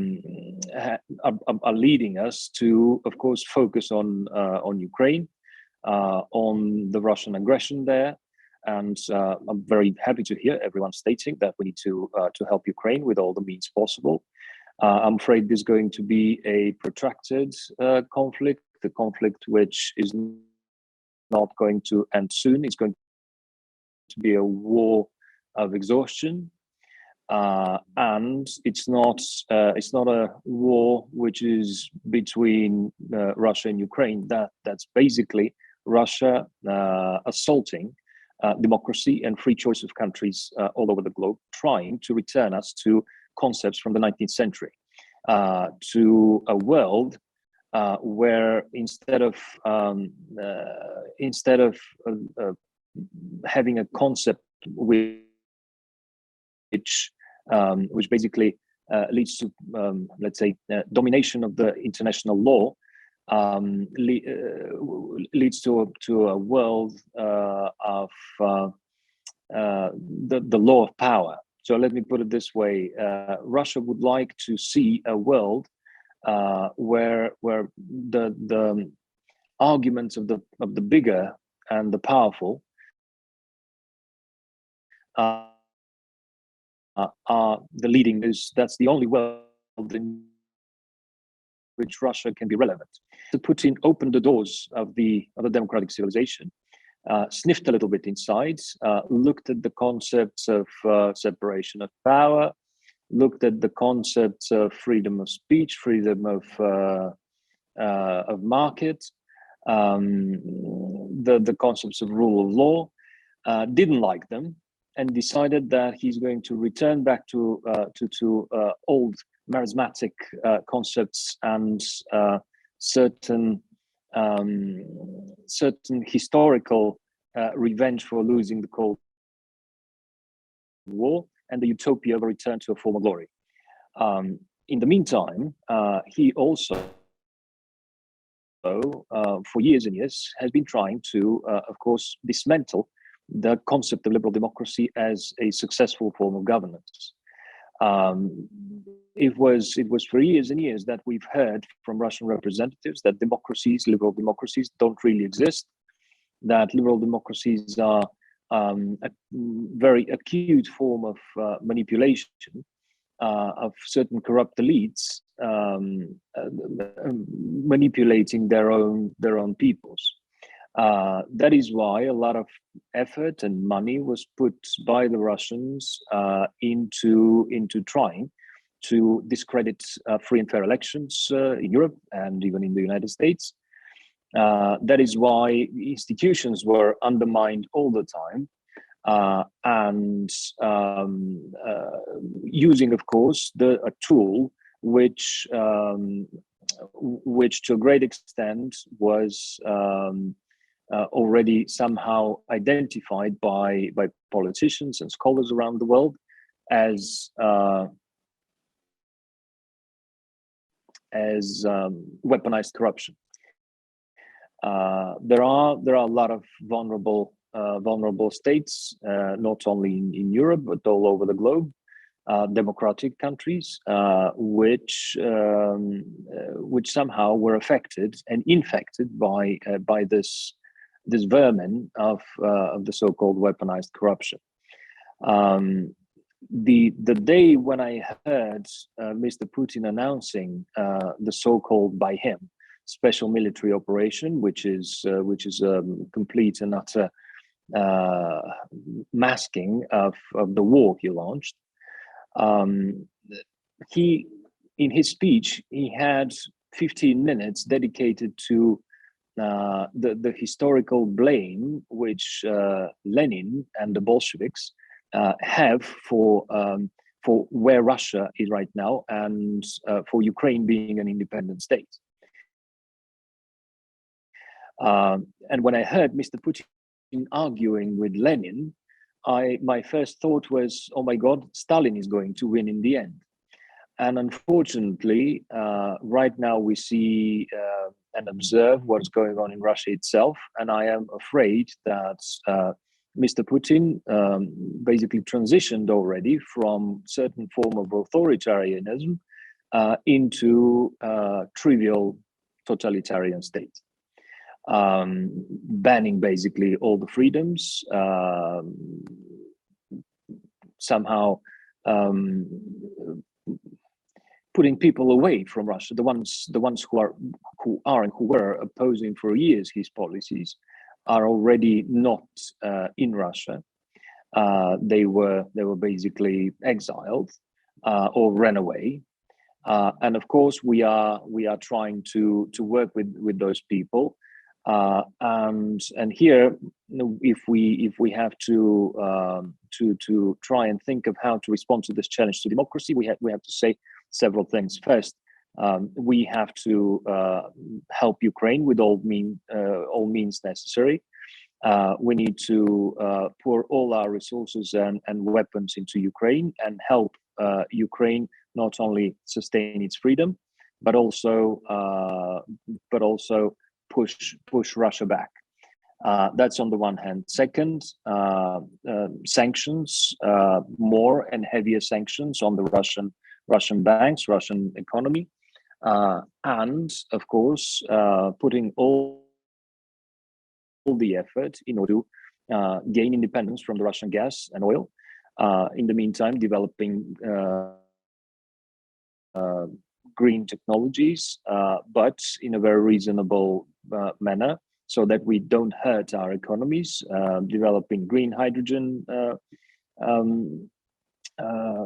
leading us to, of course, focus on Ukraine, on the Russian aggression there. And I'm very happy to hear everyone stating that we need to help Ukraine with all the means possible. I'm afraid there's going to be a protracted conflict, a conflict which is not going to end soon. It's going to be a war of exhaustion, and it's not a war which is between Russia and Ukraine. That's basically Russia assaulting democracy and free choice of countries all over the globe, trying to return us to concepts from the 19th century, to a world where instead of having a concept which basically leads to let's say domination of the international law, leads to a world of the law of power. So let me put it this way: Russia would like to see a world where the arguments of the bigger and the powerful are the leading news. That's the only world in which Russia can be relevant. So Putin opened the doors of the democratic civilization, sniffed a little bit inside, looked at the concepts of separation of power, looked at the concepts of freedom of speech, freedom of market, the concepts of rule of law, didn't like them, and decided that he's going to return back to old charismatic concepts and certain historical revenge for losing the Cold War and the utopia of a return to a former glory. In the meantime, he also, for years and years, has been trying to, of course, dismantle the concept of liberal democracy as a successful form of governance. It was for years and years that we've heard from Russian representatives that liberal democracies don't really exist, that liberal democracies are a very acute form of manipulation of certain corrupt elites manipulating their own peoples. That is why a lot of effort and money was put by the Russians into trying to discredit free and fair elections in Europe and even in the United States. That is why institutions were undermined all the time, and using, of course, a tool which to a great extent was already somehow identified by politicians and scholars around the world as weaponized corruption. There are a lot of vulnerable states, not only in Europe but all over the globe, democratic countries, which somehow were affected and infected by this vermin of the so-called weaponized corruption. The day when I heard Mr. Putin announcing the so-called by him special military operation, which is a complete and utter masking of the war he launched, he, in his speech, he had 15 minutes dedicated to the historical blame which Lenin and the Bolsheviks have for where Russia is right now and for Ukraine being an independent state. And when I heard Mr. Putin arguing with Lenin, my first thought was, oh my God, Stalin is going to win in the end. And unfortunately, right now we see and observe what's going on in Russia itself. And I am afraid that Mr. Putin basically transitioned already from certain form of authoritarianism into trivial totalitarian state. Banning basically all the freedoms, somehow putting people away from Russia. The ones who were opposing for years his policies are already not in Russia. They were basically exiled or ran away. And of course, we are trying to work with those people. And here, if we have to try and think of how to respond to this challenge to democracy, we have to say several things. First, we have to help Ukraine with all means necessary. We need to pour all our resources and weapons into Ukraine and help Ukraine not only sustain its freedom, but also push Russia back. That's on the one hand. Second, sanctions, more and heavier sanctions on the Russian banks, Russian economy, and of course putting all the effort in order to gain independence from the Russian gas and oil. In the meantime, developing green technologies, but in a very reasonable manner, so that we don't hurt our economies, developing green hydrogen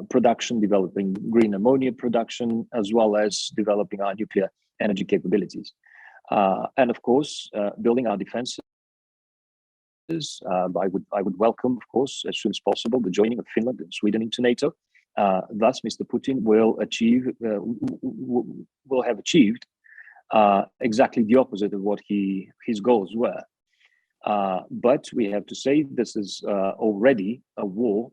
production, developing green ammonia production, as well as developing our nuclear energy capabilities. And of course, building our defenses. I would welcome, of course, as soon as possible, the joining of Finland and Sweden into NATO. Thus, Mr. Putin will have achieved exactly the opposite of what his goals were. But we have to say this is already a war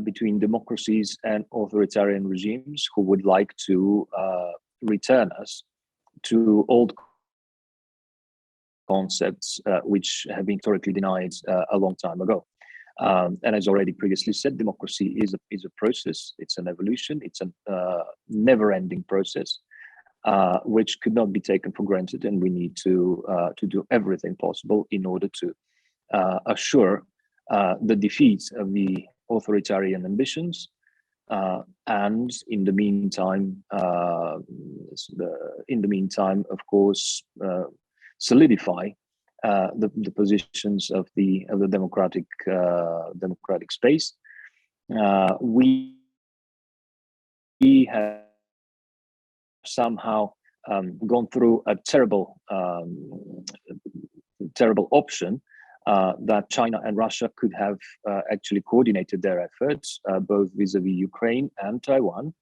between democracies and authoritarian regimes who would like to return us to old concepts which have been historically denied a long time ago. And as already previously said, democracy is a process. It's an evolution. It's a never-ending process, which could not be taken for granted, and we need to do everything possible in order to assure the defeat of the authoritarian ambitions, and in the meantime, of course, solidify the positions of the democratic space. We have somehow gone through a terrible option that China and Russia could have actually coordinated their efforts, both vis-a-vis Ukraine and Taiwan.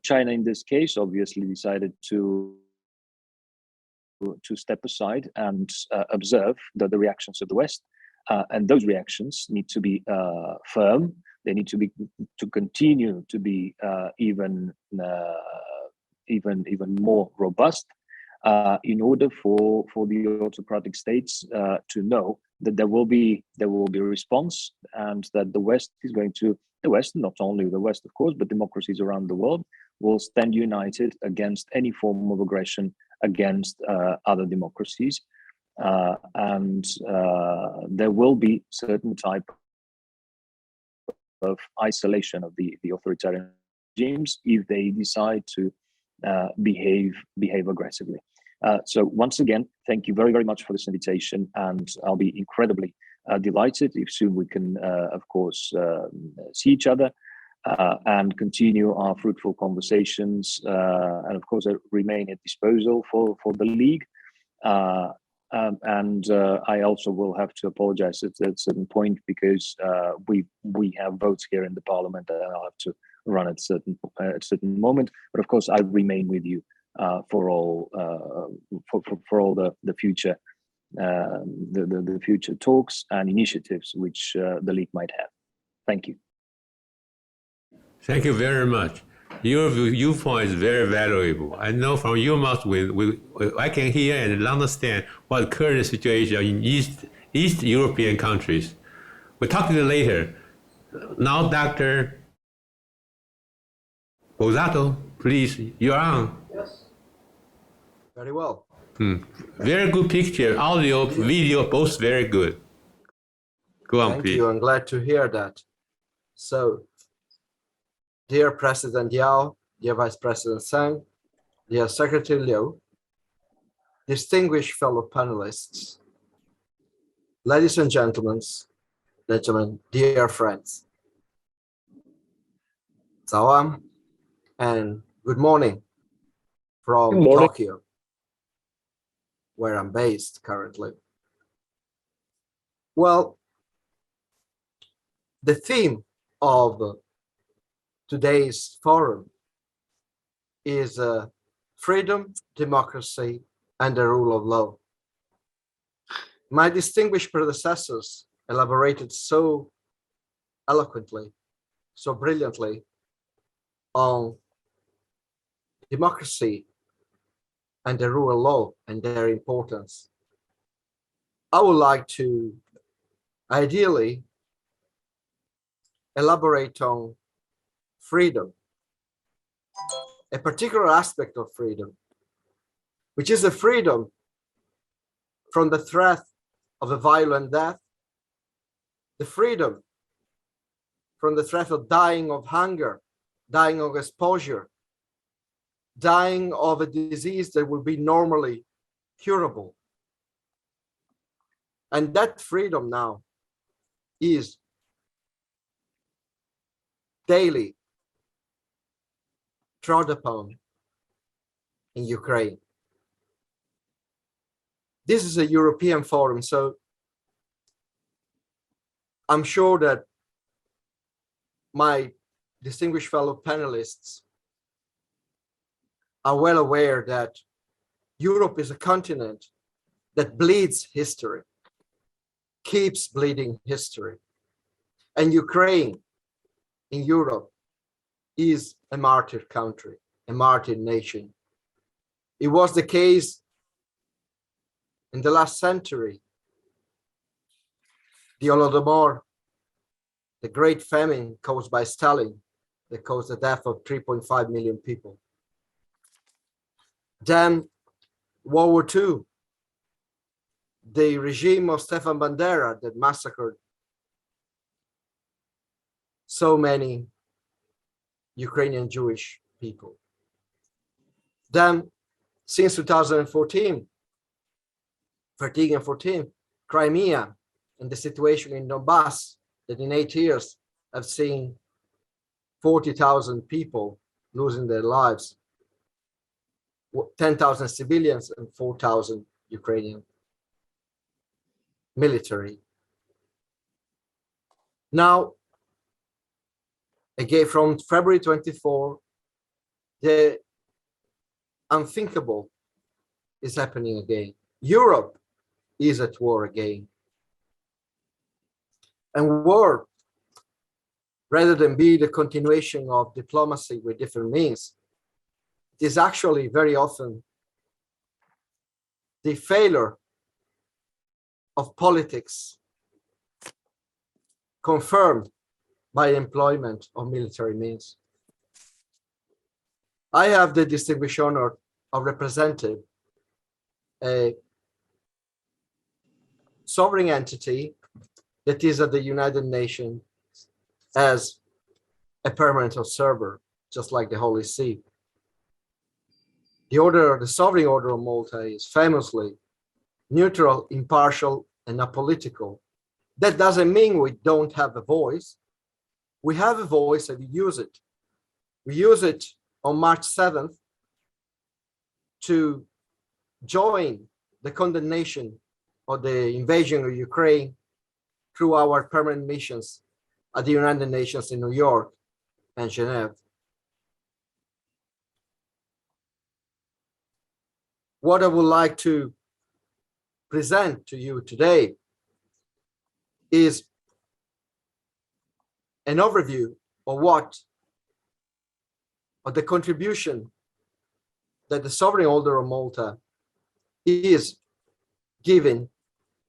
China, in this case, obviously decided to step aside and observe the reactions of the West, and those reactions need to be firm. They need to continue to be even more robust, in order for the autocratic states to know that there will be a response, and that the West, not only the West, of course, but democracies around the world will stand united against any form of aggression against other democracies, and there will be certain type of isolation of the authoritarian regimes if they decide to behave aggressively. So once again, thank you very, very much for this invitation, and I'll be incredibly delighted if soon we can, of course, see each other and continue our fruitful conversations. And of course, I remain at disposal for the League. And I also will have to apologize at a certain point, because we have votes here in the Parliament, and I'll have to run at a certain moment. But of course, I remain with you for all the future the future talks and initiatives which the League might have. Thank you. Thank you very much. Your viewpoint is very valuable. I know from your mouth, I can hear and understand what the current situation in East European countries. We'll talk to you later. Now, Dr. Bozzato, please, you're on. Yes. Very well. Very good picture, audio, video, both very good. Go on, Thank please. you. I'm glad to hear that. So, dear President Yao, dear Vice President Sang, dear Secretary Liu, distinguished fellow panelists, ladies and gentlemen, dear friends, 早安 and good morning from Tokyo, where I'm based currently. Well, the theme of today's forum is freedom, democracy, and the rule of law. My distinguished predecessors elaborated so eloquently, so brilliantly on democracy and the rule of law and their importance. I would like to ideally elaborate on freedom a particular aspect of freedom, which is the freedom from the threat of a violent death, the freedom from the threat of dying of hunger, dying of exposure, dying of a disease that will be normally curable. And that freedom now is daily trod upon in Ukraine. This is a European forum, so I'm sure that my distinguished fellow panelists are well aware that Europe is a continent that bleeds history, keeps bleeding history. And Ukraine in Europe is a martyr country, a martyr nation. It was the case in the last century. The Holodomor, the great famine caused by Stalin, that caused the death of 3.5 million people. Then World War II, the regime of Stefan Bandera that massacred so many Ukrainian Jewish people. Then, since 2014, Crimea and the situation in Donbass, that in 8 years have seen 40,000 people losing their lives, 10,000 civilians and 4,000 Ukrainian military. Now, again, from February 24, the unthinkable is happening again. Europe is at war again. And war, rather than be the continuation of diplomacy with different means, it is actually very often the failure of politics confirmed by employment of military means. I have the distinguished honor of representing a sovereign entity that is at the United Nations as a permanent observer, just like the Holy See. The Sovereign Order of Malta is famously neutral, impartial, and apolitical. That doesn't mean we don't have a voice. We have a voice and we use it. We use it on March 7th to join the condemnation of the invasion of Ukraine through our permanent missions at the United Nations in New York and Geneva. What I would like to present to you today is an overview of the contribution that the Sovereign Order of Malta is giving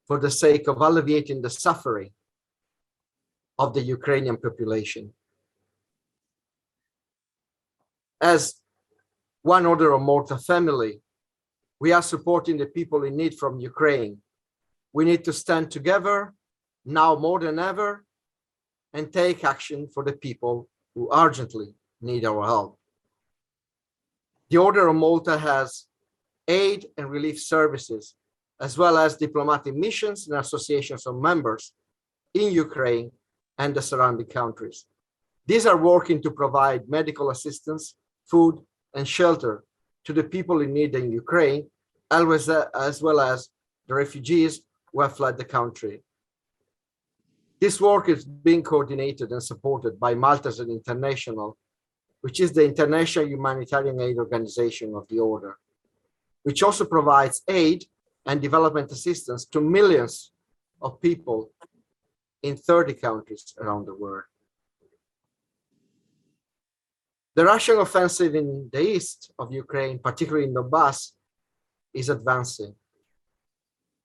for the sake of alleviating the suffering of the Ukrainian population. As one Order of Malta family, we are supporting the people in need from Ukraine. We need to stand together now more than ever and take action for the people who urgently need our help. The Order of Malta has aid and relief services, as well as diplomatic missions and associations of members in Ukraine and the surrounding countries. These are working to provide medical assistance, food, and shelter to the people in need in Ukraine, as well as the refugees who have fled the country. This work is being coordinated and supported by Malteser International, which is the international humanitarian aid organization of the Order, which also provides aid and development assistance to millions of people in 30 countries around the world. The Russian offensive in the east of Ukraine, particularly in Donbass, is advancing.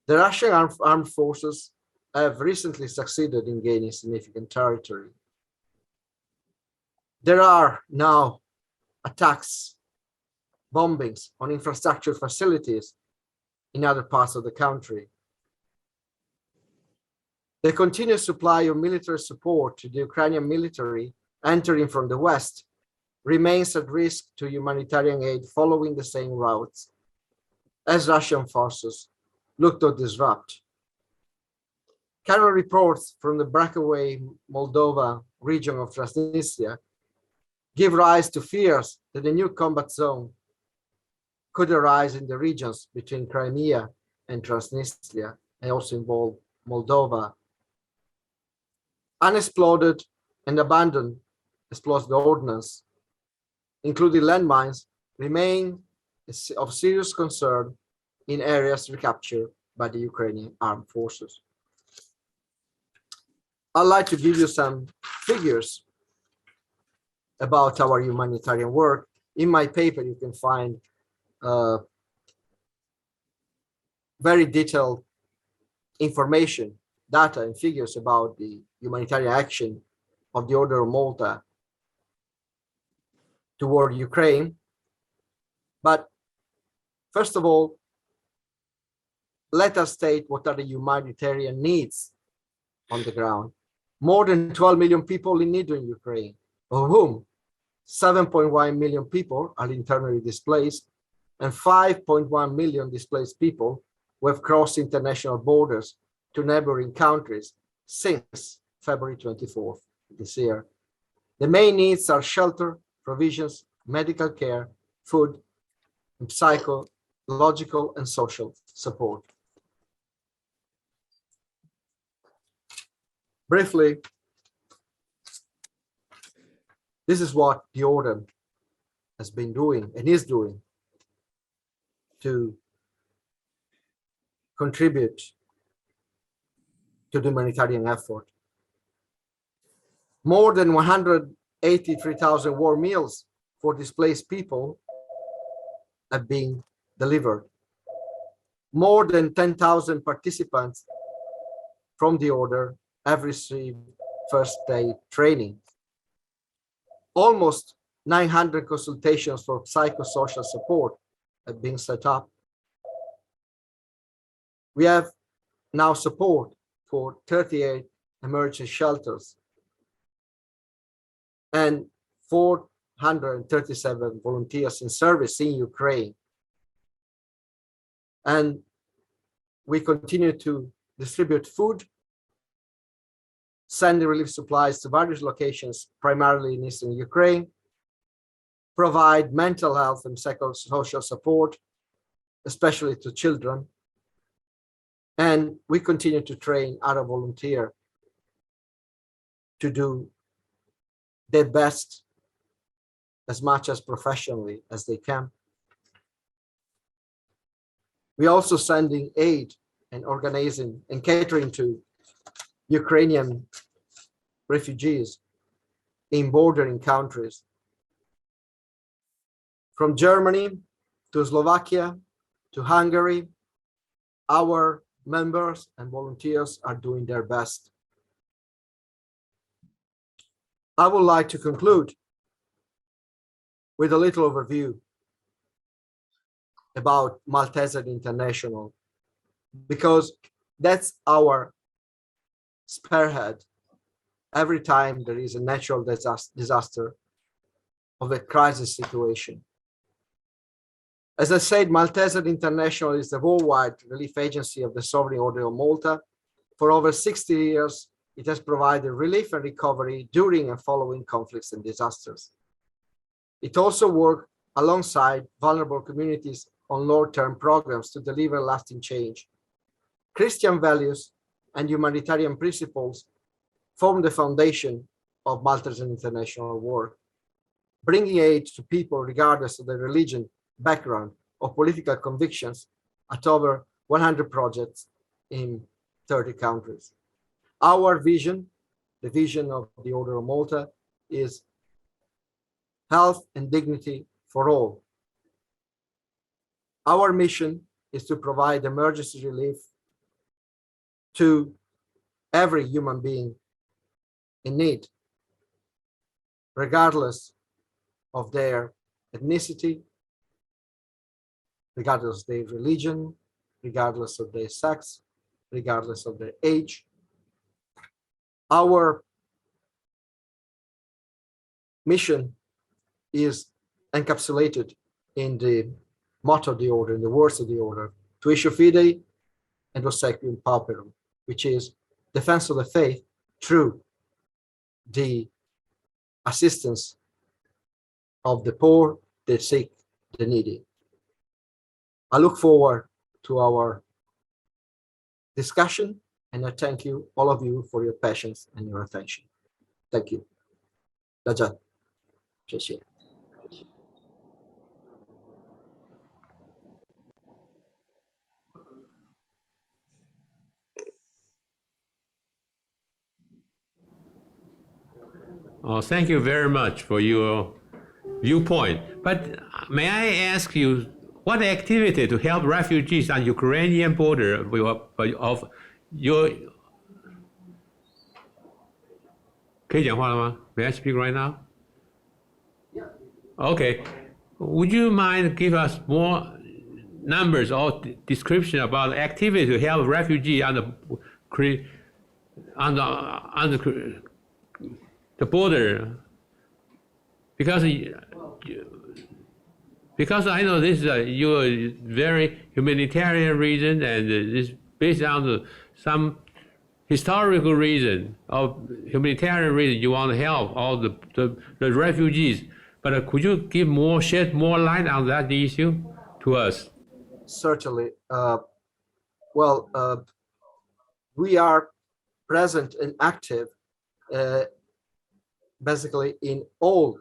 The Russian armed forces have recently succeeded in gaining significant territory. There are now attacks bombings on infrastructure facilities in other parts of the country. The continuous supply of military support to the Ukrainian military entering from the West remains at risk to humanitarian aid following the same routes as Russian forces look to disrupt. Current reports from the breakaway Moldova region of Transnistria give rise to fears that a new combat zone could arise in the regions between Crimea and Transnistria and also involve Moldova. Unexploded and abandoned explosive ordnance, including landmines, remain of serious concern in areas recaptured by the Ukrainian armed forces. I'd like to give you some figures about our humanitarian work. In my paper, you can find very detailed information, data and figures about the humanitarian action of the Order of Malta toward Ukraine. But first of all, let us state what are the humanitarian needs on the ground. More than 12 million people in need in Ukraine, of whom 7.1 million people are internally displaced and 5.1 million displaced people who have crossed international borders to neighboring countries since February 24th this year. The main needs are shelter, provisions, medical care, food, and psychological and social support. Briefly, this is what the Order has been doing and is doing to contribute to the humanitarian effort. More than 183,000 war meals for displaced people have been delivered. More than 10,000 participants from the Order have received first aid training. Almost 900 consultations for psychosocial support have been set up. We have now support for 38 emergency shelters and 437 volunteers in service in Ukraine. And we continue to distribute food, send relief supplies to various locations, primarily in eastern Ukraine, provide mental health and psychosocial support, especially to children. And we continue to train other volunteers to do their best as much as professionally as they can. We're also sending aid and organizing and catering to Ukrainian refugees in bordering countries. From Germany to Slovakia to Hungary, our members and volunteers are doing their best. I would like to conclude with a little overview about Malteser International, because that's our spearhead every time there is a natural disaster of a crisis situation. As I said, Malteser International is the worldwide relief agency of the Sovereign Order of Malta. For over 60 years, it has provided relief and recovery during and following conflicts and disasters. It also works alongside vulnerable communities on long-term programs to deliver lasting change. Christian values and humanitarian principles form the foundation of Malteser International work, bringing aid to people regardless of their religion, background, or political convictions at over 100 projects in 30 countries. Our vision, the vision of the Order of Malta, is health and dignity for all. Our mission is to provide emergency relief to every human being in need, regardless of their ethnicity, regardless of their religion, regardless of their sex, regardless of their age. Our mission is encapsulated in the motto of the order, in the words of the order, Tuition Fidei and Obsequium Pauperum, which is defense of the faith through the assistance of the poor, the sick, the needy. I look forward to our discussion, and I thank you, all of you, for your patience and your attention. Thank you. 大家谢谢。Oh, thank you very much for your viewpoint. But may I ask you, what activity to help refugees on Ukrainian border of your... 可以讲话了吗? May I speak right now? Yeah. Okay. Would you mind give us more numbers or description about activity to help refugees on the border? Because I know this is your very humanitarian reason, and this based on some historical reason or humanitarian reason you want to help all the refugees. But could you shed more light on that issue to us? Certainly. We are present and active basically in all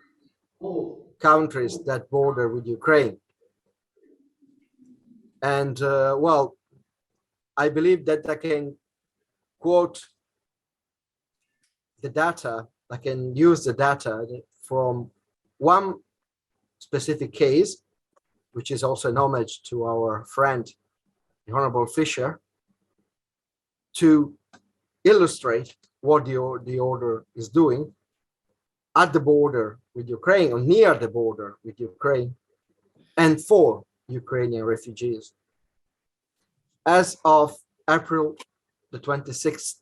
countries that border with Ukraine. And I believe that I can quote the data, I can use the data from one specific case, which is also an homage to our friend, the Honorable Fisher, to illustrate what the order is doing at the border with Ukraine, or near the border with Ukraine, and for Ukrainian refugees. As of April the 26th,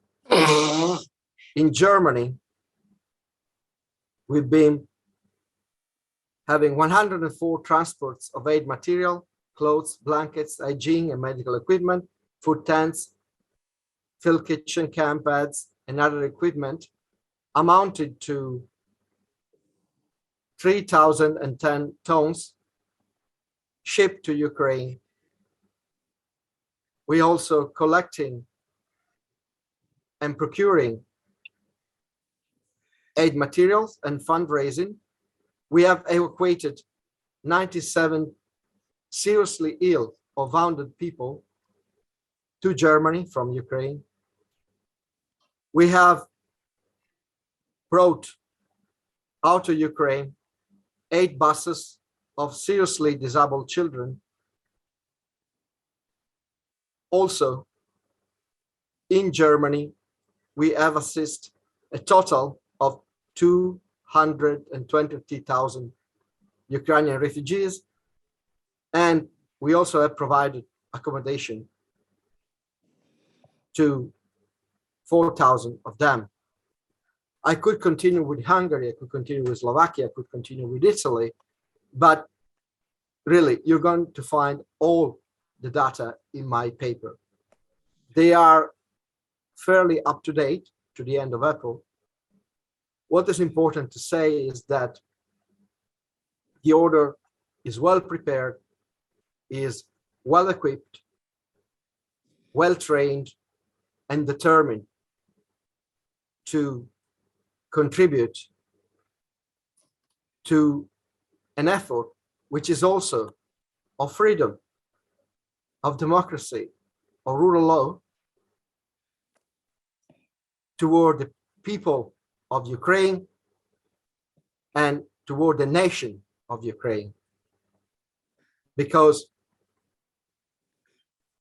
in Germany, we've been having 104 transports of aid material, clothes, blankets, hygiene and medical equipment, food tents, field kitchen, camp beds, and other equipment, amounted to 3,010 tons shipped to Ukraine. We also collecting and procuring aid materials and fundraising. We have evacuated 97 seriously ill or wounded people to Germany from Ukraine. We have brought out of Ukraine 8 buses of seriously disabled children. Also, in Germany, we have assisted a total of 220,000 Ukrainian refugees, and we also have provided accommodation to 4,000 of them. I could continue with Hungary, I could continue with Slovakia, I could continue with Italy, but really, you're going to find all the data in my paper. They are fairly up to date to the end of April. What is important to say is that the order is well prepared, is well equipped, well trained, and determined to contribute to an effort which is also of freedom, of democracy, of rule of law toward the people of Ukraine and toward the nation of Ukraine. Because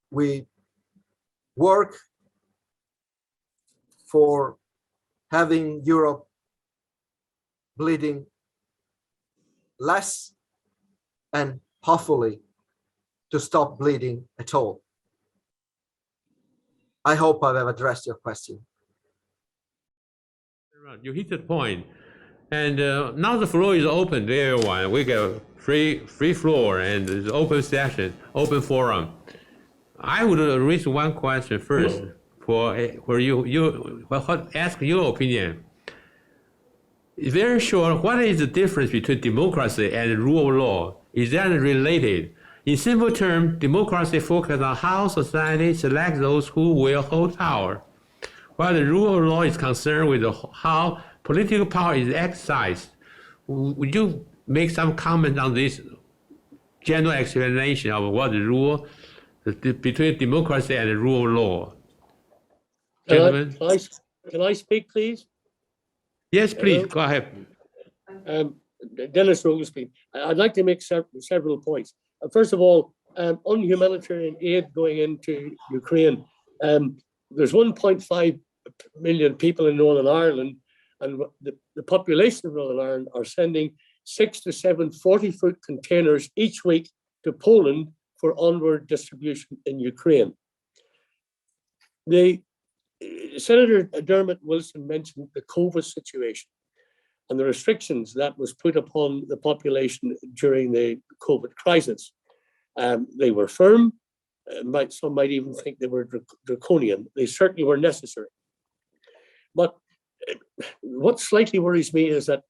we work for having Europe bleeding less and hopefully to stop bleeding at all. I hope I've addressed your question. You hit the point. And now the floor is open to everyone. We got free floor and it's open session, open forum. I would raise one question first for ask your opinion. Very short, what is the difference between democracy and rule of law? Is that related? In simple terms, democracy focuses on how society selects those who will hold power, while the rule of law is concerned with how political power is exercised. Would you make some comment on this general explanation of what the rule between democracy and the rule of law? Gentlemen? Can I speak, please? Yes, please, go ahead. Dennis Rosenstein. I'd like to make several points. First of all, on humanitarian aid going into Ukraine, there's 1.5 million people in Northern Ireland, and the population of Northern Ireland are sending 6 to 7 40-foot containers each week to Poland for onward distribution in Ukraine. Senator Dermot Wilson mentioned the COVID situation and the restrictions that was put upon the population during the COVID crisis. They were firm. Some might even think they were draconian. They certainly were necessary. But what slightly worries me is that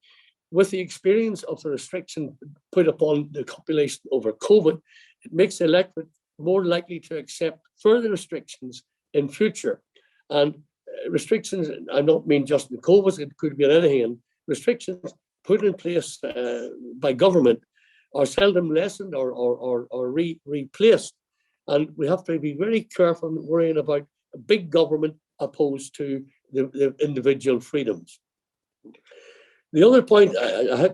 with the experience of the restriction put upon the population over COVID, it makes the electorate more likely to accept further restrictions in future. And restrictions, I don't mean just in COVID, it could be on anything, and restrictions put in place by government are seldom lessened or replaced. And we have to be very careful in worrying about a big government opposed to the individual freedoms. The other point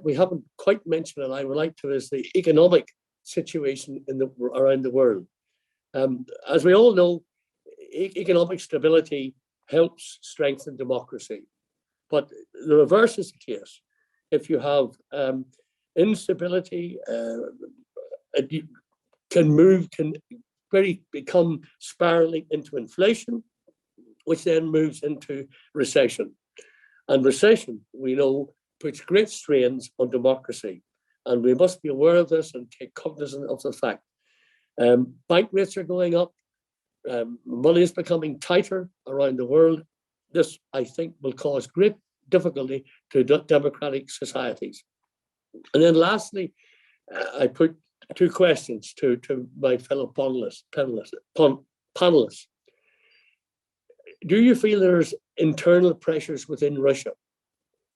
we haven't quite mentioned, and I would like to, is the economic situation around the world. As we all know, economic stability helps strengthen democracy. But the reverse is the case. If you have instability, it can become spiraling into inflation, which then moves into recession. And recession, we know, puts great strains on democracy. And we must be aware of this and take cognizance of the fact. Bank rates are going up. Money is becoming tighter around the world. This, I think, will cause great difficulty to democratic societies. And then lastly, I put two questions to my fellow panelists. Do you feel there's internal pressures within Russia?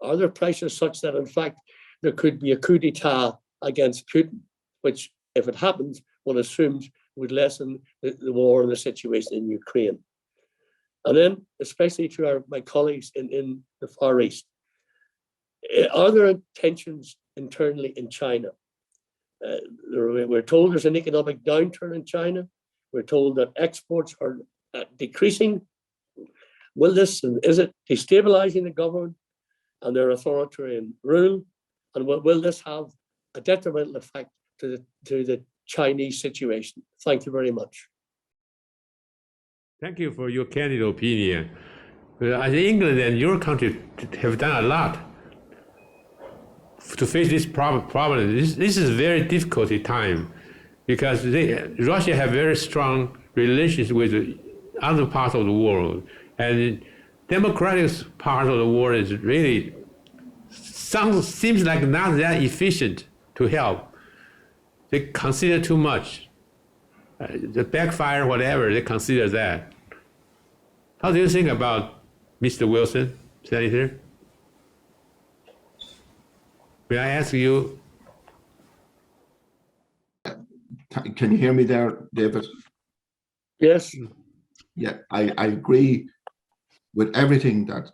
Are there pressures such that, in fact, there could be a coup d'etat against Putin, which, if it happens, one assumes would lessen the war and the situation in Ukraine? And then, especially to my colleagues in the Far East, are there tensions internally in China? We're told there's an economic downturn in China. We're told that exports are decreasing. Is it destabilizing the government and their authoritarian rule? And will this have a detrimental effect to the Chinese situation? Thank you very much. Thank you for your candid opinion. As England and your country have done a lot to face this problem. This is a very difficult time because Russia have very strong relations with other parts of the world, and democratic part of the world is really seems like not that efficient to help. They consider too much. The backfire, whatever, they consider that. How do you think about Mr. Wilson, Senator? May I ask you? Can you hear me there, David? Yes. Yeah, I agree with everything that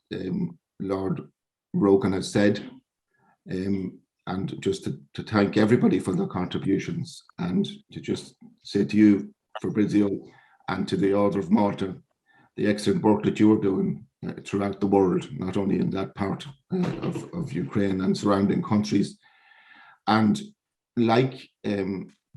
Lord Rogan has said, and just to thank everybody for their contributions, and to just say to you, Fabrizio, and to the Order of Malta, the excellent work that you are doing throughout the world, not only in that part of Ukraine and surrounding countries. And like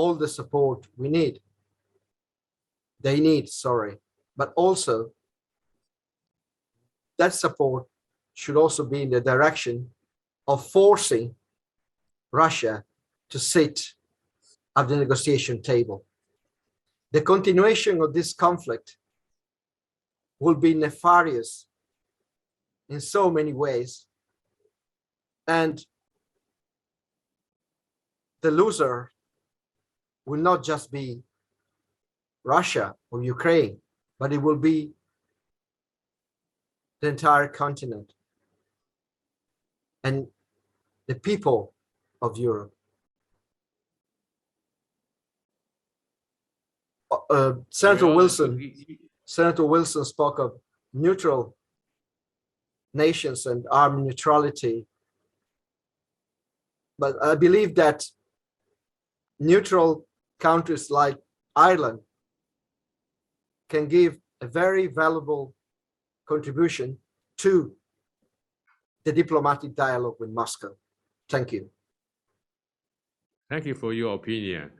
all the support they need, but also that support should also be in the direction of forcing Russia to sit at the negotiation table. The continuation of this conflict will be nefarious in so many ways, and the loser will not just be Russia or Ukraine, but it will be the entire continent and the people of Europe. Senator Wilson spoke of neutral nations and armed neutrality, but I believe that neutral countries like Ireland can give a very valuable contribution to the diplomatic dialogue with Moscow. Thank you. Thank you for your opinion.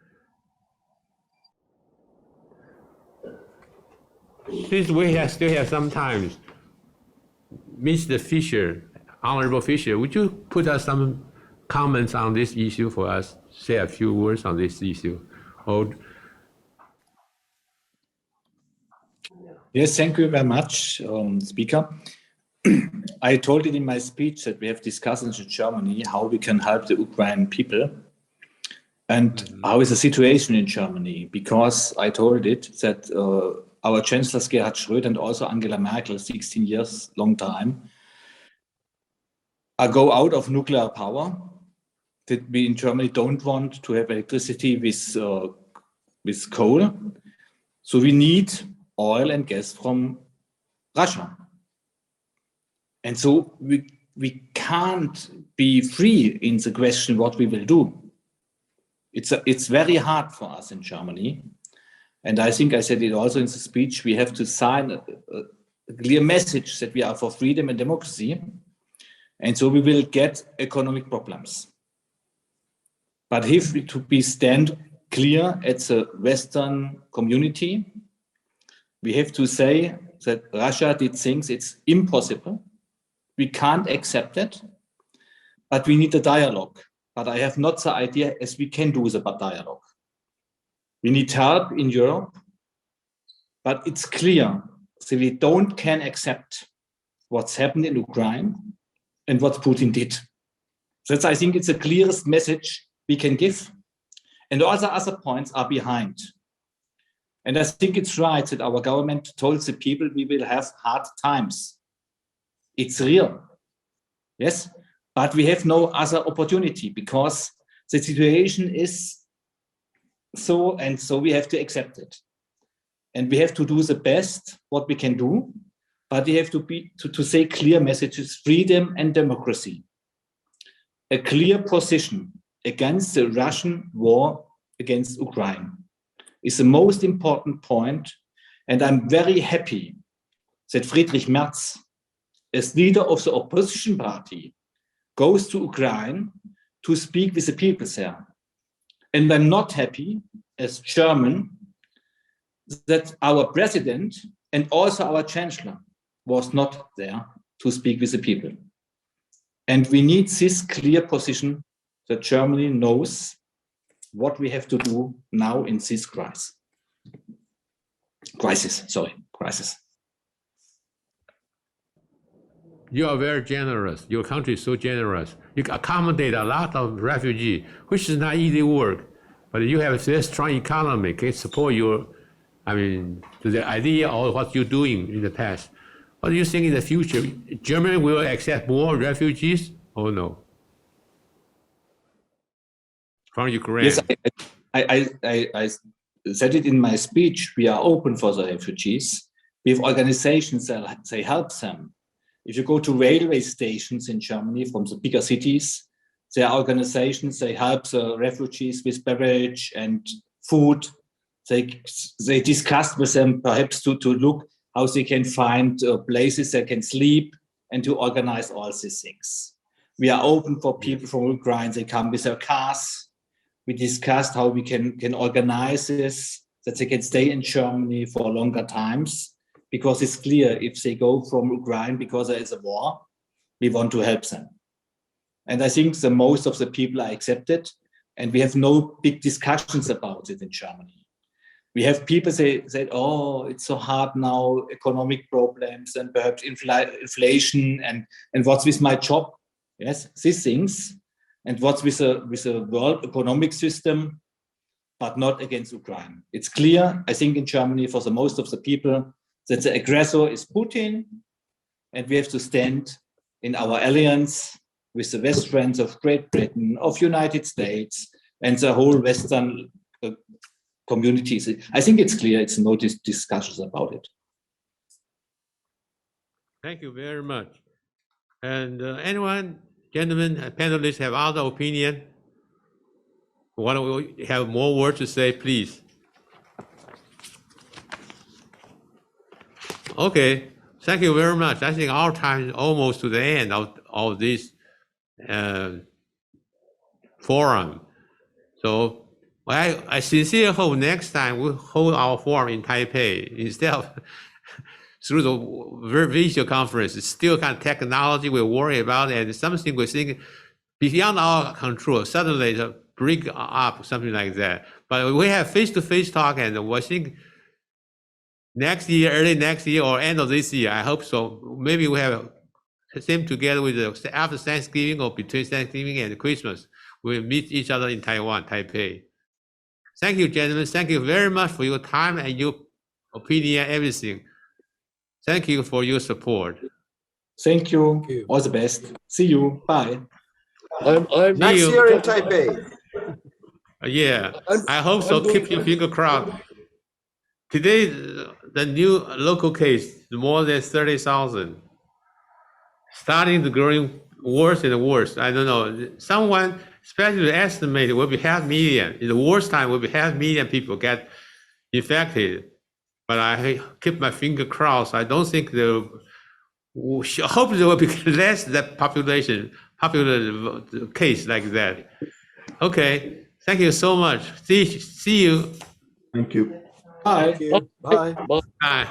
Since we still have some time, Mr. Fisher, Honorable Fisher, would you put us some comments on this issue for us? Say a few words on this issue. Yes, thank you very much, Speaker. I told it in my speech that we have discussions in Germany how we can help the Ukrainian people and how is the situation in Germany, because I told it that our Chancellor Gerhard Schröder and also Angela Merkel, 16 years, long time, go out of nuclear power, that we in Germany don't want to have electricity with coal. So we need oil and gas from Russia. And so we can't be free in the question what we will do. It's very hard for us in Germany. And I think I said it also in the speech, we have to sign a clear message that we are for freedom and democracy. And so we will get economic problems. But if we stand clear at the Western community, we have to say that Russia did things it's impossible. We can't accept it, but we need a dialogue. But I have not the idea as we can do the dialogue. We need help in Europe, but it's clear that we can accept what's happened in Ukraine and what Putin did. That's, I think, it's the clearest message we can give. And all the other points are behind. And I think it's right that our government told the people we will have hard times. It's real, yes, but we have no other opportunity because the situation is so, and so we have to accept it. And we have to do the best what we can do, but we have to say clear messages, freedom and democracy. A clear position against the Russian war against Ukraine is the most important point. And I'm very happy that Friedrich Merz, as leader of the opposition party, goes to Ukraine to speak with the people there. And I'm not happy, as German, that our president and also our chancellor was not there to speak with the people. And we need this clear position that Germany knows what we have to do now in this crisis. You are very generous. Your country is so generous. You can accommodate a lot of refugees, which is not easy work. But you have a very strong economy, can support your, the idea of what you're doing in the past. What do you think in the future? Germany will accept more refugees or no? From Ukraine? Yes, I said it in my speech. We are open for the refugees. We have organizations that they help them. If you go to railway stations in Germany from the bigger cities, there are organizations, they help the refugees with beverage and food. They discuss with them perhaps to look how they can find places they can sleep and to organize all these things. We are open for people from Ukraine. They come with their cars. We discussed how we can organize this, that they can stay in Germany for longer times, because it's clear if they go from Ukraine because there is a war, we want to help them. And I think the most of the people are accepted, and we have no big discussions about it in Germany. We have people say, oh, it's so hard now, economic problems and perhaps inflation and what's with my job? Yes, these things. And what's with a world economic system, but not against Ukraine. It's clear, I think in Germany, for the most of the people, that the aggressor is Putin, and we have to stand in our alliance with the West friends of Great Britain, of United States, and the whole Western communities. I think it's clear, it's no discussions about it. Thank you very much. And anyone, gentlemen, panelists have other opinion? Why don't we have more words to say, please? Okay, thank you very much. I think our time is almost to the end of this forum. So I sincerely hope next time we hold our forum in Taipei instead of through the visual conference. It's still kind of technology we worry about, and something we think beyond our control. Suddenly break up, something like that. But we have face-to-face talk, and I think next year, early next year or end of this year, I hope so. Maybe we have same together with after Thanksgiving or between Thanksgiving and Christmas. We'll meet each other in Taiwan, Taipei. Thank you, gentlemen. Thank you very much for your time and your opinion, everything. Thank you for your support. Thank you. All the best. See you. Bye. I'm Next year in Taipei. Yeah, I hope so. Keep your finger crossed. Today, the new local case, more than 30,000. Starting to growing worse and worse. I don't know. Someone especially estimated will be 500,000. In the worst time, will be 500,000 people get infected. But I keep my finger crossed. I don't think there. Hope there will be less that popular case like that. Okay. Thank you so much. See you. Thank you. Bye. Thank you. Bye. Bye. Bye.